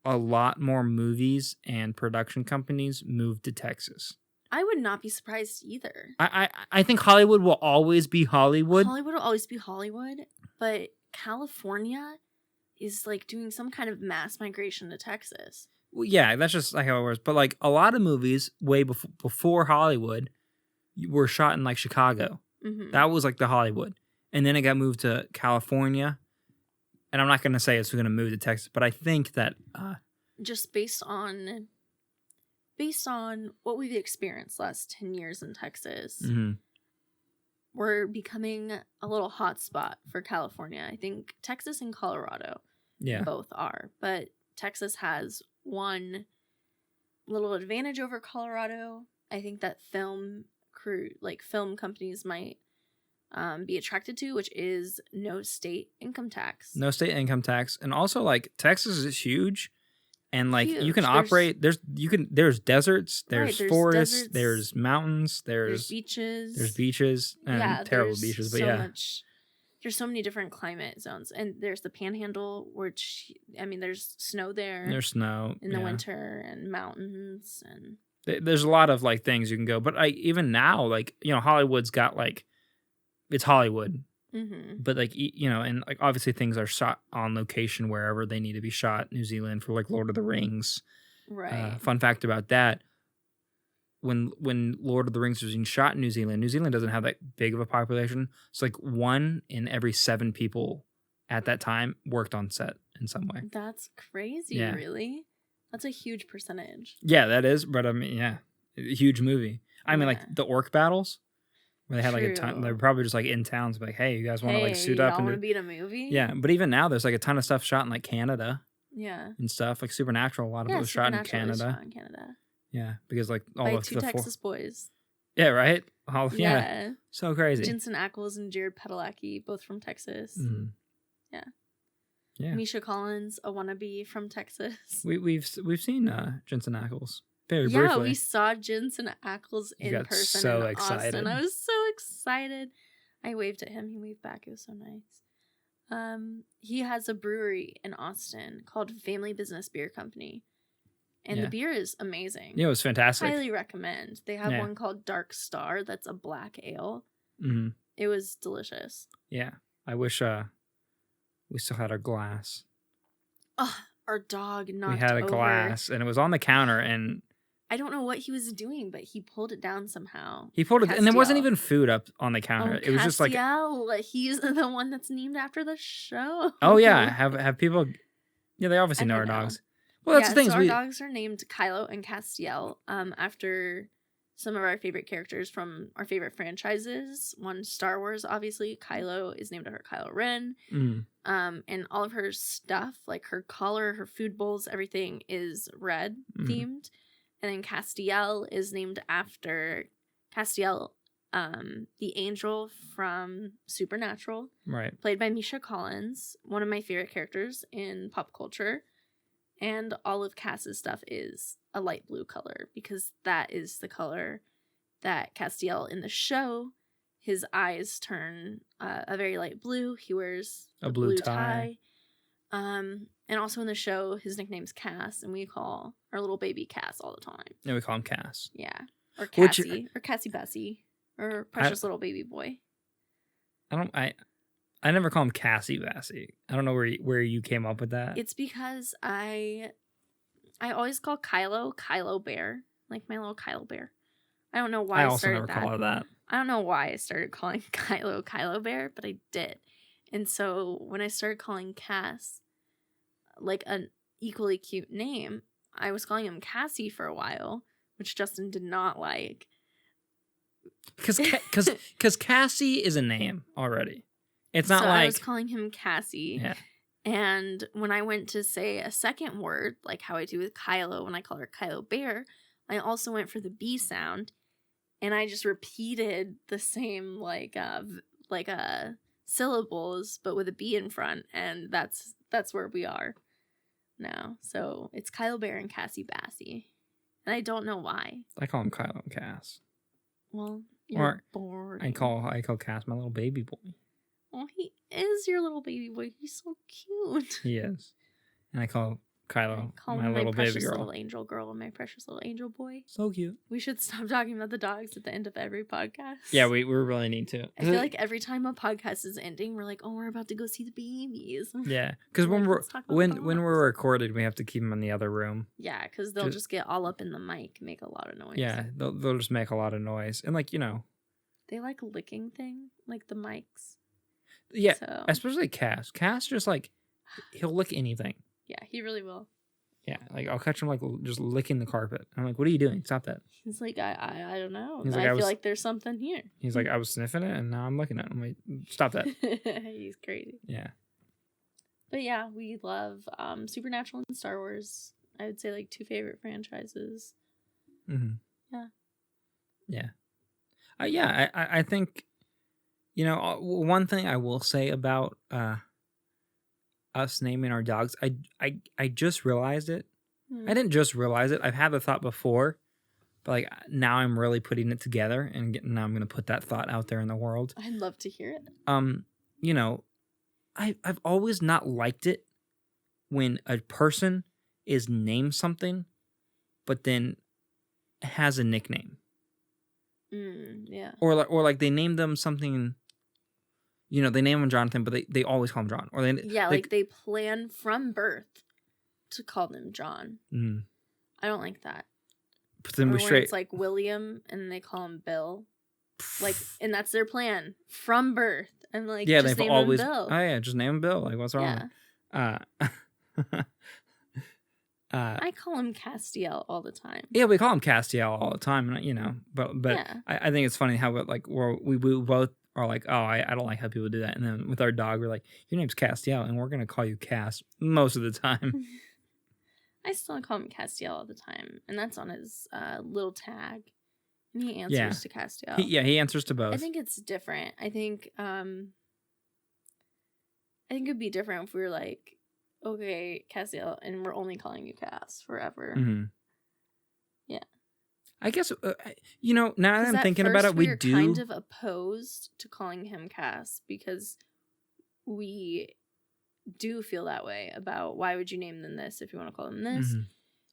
a lot more movies and production companies moved to Texas. I would not be surprised either. I think Hollywood will always be Hollywood. Hollywood will always be Hollywood, but California is like doing some kind of mass migration to Texas. Well, yeah, that's just like how it works. But like a lot of movies way before Hollywood were shot in like Chicago. Mm-hmm. That was like the Hollywood. And then it got moved to California. And I'm not going to say it's going to move to Texas, but I think that... just based on what we've experienced last 10 years in Texas, mm-hmm. we're becoming a little hot spot for California. I think Texas and Colorado both are. But Texas has one little advantage over Colorado. I think that film companies might be attracted to, which is no state income tax. No state income tax. And also, like, Texas is huge. And, like, huge. You can operate... There's deserts, there's forests, deserts, there's mountains, there's beaches. There's beaches. And terrible beaches, but there's so many different climate zones. And there's the Panhandle, which, I mean, there's snow there. There's snow. In the winter, and mountains, and... There's a lot of, like, things you can go. But even now, like, you know, Hollywood's got, like... It's Hollywood. Mm-hmm. But, like, you know, and, like, obviously things are shot on location wherever they need to be shot. New Zealand for, like, Lord of the Rings. Right. Fun fact about that. When Lord of the Rings was being shot in New Zealand doesn't have that big of a population. So, like, 1 in every 7 people at that time worked on set in some way. That's crazy, really? That's a huge percentage. Yeah, that is. But, I mean, yeah. A huge movie. I mean, like, the orc battles. Where they had like a ton, they're probably just like in towns, like, hey, you guys want to like suit up and want to be in a movie? Yeah, but even now, there's like a ton of stuff shot in like Canada. Yeah. And stuff like Supernatural. A lot of it was shot in Canada. Yeah, because like all of the Texas boys. Yeah, right. Yeah. So crazy. Jensen Ackles and Jared Padalecki, both from Texas. Mm-hmm. Yeah. Yeah. Misha Collins, a wannabe from Texas. We've seen Jensen Ackles. Very briefly. We saw Jensen Ackles in person in Austin. I was so excited. I waved at him. He waved back. It was so nice. He has a brewery in Austin called Family Business Beer Company. And the beer is amazing. Yeah, it was fantastic. Highly recommend. They have one called Dark Star that's a black ale. Mm-hmm. It was delicious. Yeah. I wish we still had our glass. Oh, our dog knocked over. We had a glass, and it was on the counter, and... I don't know what he was doing, but he pulled it down somehow. He pulled it, and there wasn't even food up on the counter. It was just like... He's the one that's named after the show. Oh, yeah. Have people... Yeah, they obviously know our dogs. Well, that's the thing. So our dogs are named Kylo and Castiel after some of our favorite characters from our favorite franchises. One, Star Wars, obviously. Kylo is named after Kylo Ren. Mm. And all of her stuff, like her collar, her food bowls, everything is red themed. And then Castiel is named after Castiel, the angel from Supernatural. Right. Played by Misha Collins, one of my favorite characters in pop culture. And all of Cass's stuff is a light blue color because that is the color that Castiel in the show, his eyes turn a very light blue. He wears a blue tie. And also in the show, his nickname's Cass, and we call our little baby Cass all the time. Yeah, we call him Cass. Yeah. Or Cassie. Or Cassie Bessie. Or precious little baby boy. I never call him Cassie Bessie. I don't know where you came up with that. It's because I always call Kylo Bear. Like my little Kylo Bear. I don't know why I started that. I also never call her that. I don't know why I started calling Kylo Bear, but I did. And so when I started calling Cass like an equally cute name, I was calling him Cassie for a while, which Justin did not like. Because Cassie is a name already. It's not like... I was calling him Cassie. Yeah. And when I went to say a second word, like how I do with Kylo when I call her Kylo Bear, I also went for the B sound. And I just repeated the same syllables, but with a B in front. And that's where we are now. So it's Kylo Bear and Cassie Bassie. And I don't know why. I call him Kylo and Cass. Well, you're bored. I call Cass my little baby boy. Oh, he is your little baby boy. He's so cute. He is. And I call Kylo, I call my him my little baby precious girl. little angel girl and my precious little angel boy. So cute. We should stop talking about the dogs at the end of every podcast. Yeah, we really need to. I feel like every time a podcast is ending, we're like, oh, we're about to go see the babies. Yeah, because Like, when let's talk about when the we're dogs. recorded, we have to keep them in the other room. Yeah, because they'll just get all up in the mic, make a lot of noise. Yeah, they'll just make a lot of noise, and like They like licking thing, like the mics. yeah, So, especially Cass. Cass just like he'll lick anything. yeah, he really will. Yeah, like I'll catch him like just licking the carpet. I'm like, what are you doing? Stop that. He's like, I don't know. He's like, I feel like there's something here. He's like, I was sniffing it, and now I'm licking it. I'm like, stop that. He's crazy. Yeah. But yeah, we love Supernatural and Star Wars. I would say like 2 favorite franchises. Mm-hmm. Yeah. Yeah. Yeah. I think, one thing I will say about us naming our dogs, I just realized it. I didn't just realize it. I've had the thought before, but like now I'm really putting it together, and now I'm going to put that thought out there in the world. I'd love to hear it. I've always not liked it when a person is named something, but then has a nickname. Yeah. Or like they name them something. They name him Jonathan, but they always call him John. Or they plan from birth to call them John. Mm. I don't like that. But then or when it's like William and they call him Bill. Like, and that's their plan from birth. I'm like, yeah, just they've name always. him Bill. Oh yeah, just name him Bill. Like, what's wrong? Yeah. I call him Castiel all the time. Yeah, we call him Castiel all the time, but Yeah. I think it's funny how we both are like, oh, I don't like how people do that, and then with our dog, we're like, your name's Castiel, and we're gonna call you Cass most of the time. I still call him Castiel all the time, and that's on his little tag, and he answers to Castiel. He answers to both. I think it's different. I think it'd be different if we were like, okay, Castiel, and we're only calling you Cass forever. Mm-hmm. Yeah. I guess, now that I'm thinking about it, we do kind of opposed to calling him Cass because we do feel that way about why would you name them this if you want to call them this. Mm-hmm.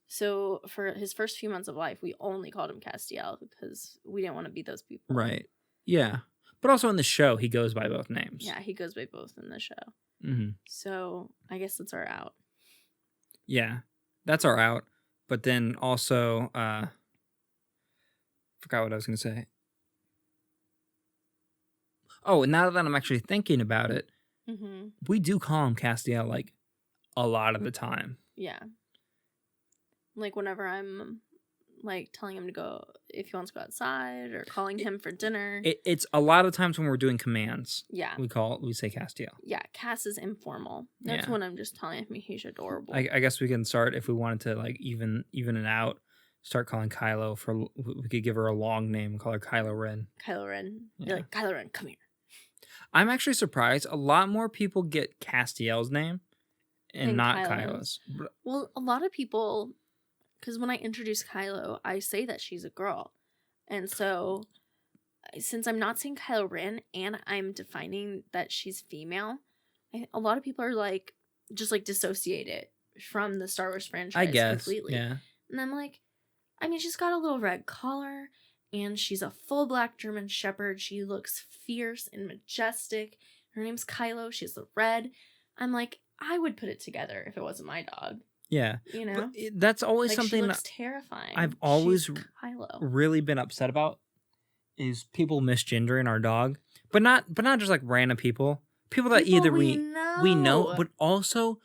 So for his first few months of life, we only called him Castiel because we didn't want to be those people. Right. Yeah. But also in the show, he goes by both names. Yeah, he goes by both in the show. Mm-hmm. So I guess that's our out. Yeah, that's our out. But then also, forgot what I was going to say. Oh, and now that I'm actually thinking about it, we do call him Castiel like a lot of the time. Yeah. Like whenever I'm like telling him to go, if he wants to go outside or calling him for dinner. It's a lot of times when we're doing commands. Yeah. We say Castiel. Yeah. Cass is informal. That's when I'm just telling him he's adorable. I guess we can start if we wanted to like even it out. Start calling Kylo we could give her a long name and call her Kylo Ren. Kylo Ren. Yeah. You're like, Kylo Ren, come here. I'm actually surprised. A lot more people get Castiel's name and not Kylo's. Well, a lot of people, because when I introduce Kylo, I say that she's a girl. And so, since I'm not saying Kylo Ren and I'm defining that she's female, a lot of people are like, just like dissociate it from the Star Wars franchise completely. Yeah. And I'm like, I mean, she's got a little red collar and she's a full black German Shepherd. She looks fierce and majestic. Her name's Kylo. She's the red. I'm like, I would put it together if it wasn't my dog. Yeah. But that's always like, something she looks terrifying. I've always Kylo. really been upset about is people misgendering our dog. But not just like random people. People that either we know, but also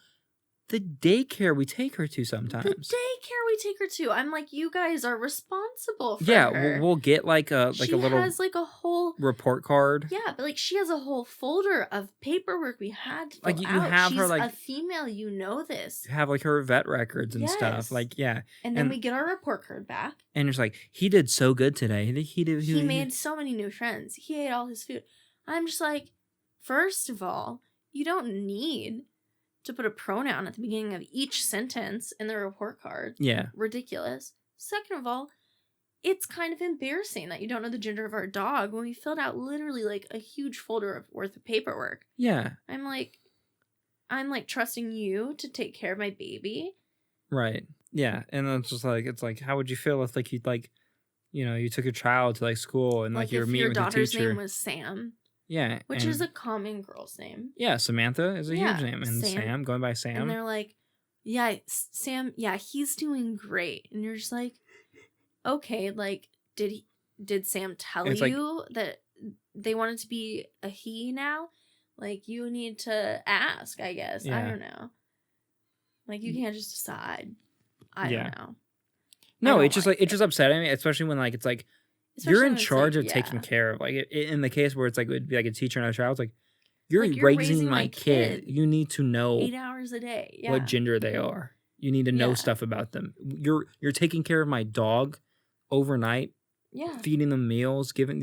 the daycare we take her to sometimes. The daycare we take her to. I'm like, you guys are responsible for her. We'll get like a she little has like a whole report card. Yeah, but like she has a whole folder of paperwork we had to fill like you out. have She's her like a female, you know this. You have like her vet records and stuff. Like and then we get our report card back. And it's like, he did so good today. He made so many new friends. He ate all his food. I'm just like, first of all, you don't need to put a pronoun at the beginning of each sentence in the report card. Yeah. Ridiculous. Second of all, it's kind of embarrassing that you don't know the gender of our dog when we filled out literally like a huge folder worth of paperwork. Yeah. I'm like trusting you to take care of my baby. Right. Yeah. And then it's like, how would you feel if like you'd like, you took your child to like school and like Like you were if meeting your with the daughter's name teacher. was Sam, Yeah. which is a common girl's name. yeah, Samantha is a huge Yeah, name. And Sam, going by Sam. And they're like, yeah, Sam, yeah, he's doing great. And you're just like, okay, like, did Sam tell It's like, you that they wanted to be a he now? Like, you need to ask, I guess. I Yeah. don't know. Like, you can't just decide. I Yeah. don't know. no, don't it's just like, it's just upsetting, especially when like, it's like, you're Especially in when it's charge like, of taking care of, like, in the case where it's like, it would be like a teacher and a child, it's like, you're, Like, raising my kid. You need to know 8 hours a day. Yeah. what gender they are. You need to know Yeah. stuff about them. You're taking care of my dog overnight, Yeah. feeding them meals, giving,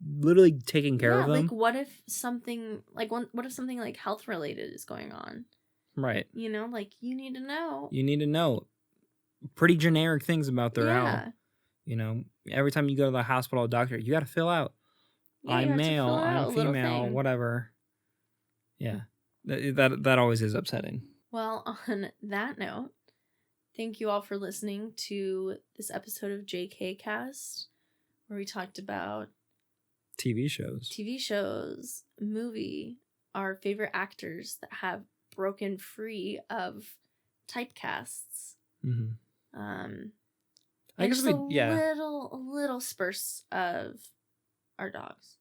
literally taking care of them. Like, what if something like health related is going on? Right. Like, you need to know. You need to know pretty generic things about their health. Every time you go to the hospital or doctor, you got to fill out. Yeah, you I'm have to male, fill out I'm a little female, thing. whatever. Yeah. That always is upsetting. Well, on that note, thank you all for listening to this episode of JK Cast, where we talked about TV shows, movie, our favorite actors that have broken free of typecasts. Mm-hmm. I guess a little spurse of our dogs.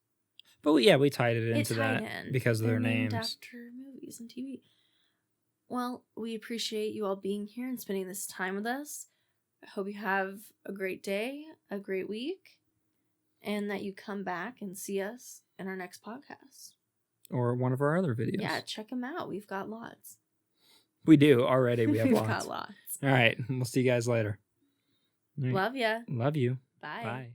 But we tied it into that because of their names. After movies and TV. Well, we appreciate you all being here and spending this time with us. I hope you have a great day, a great week, and that you come back and see us in our next podcast. Or one of our other videos. Yeah, check them out. We've got lots. We do already. We have lots. We've got lots. All right. We'll see you guys later. Right. Love ya. Love you. Bye. Bye.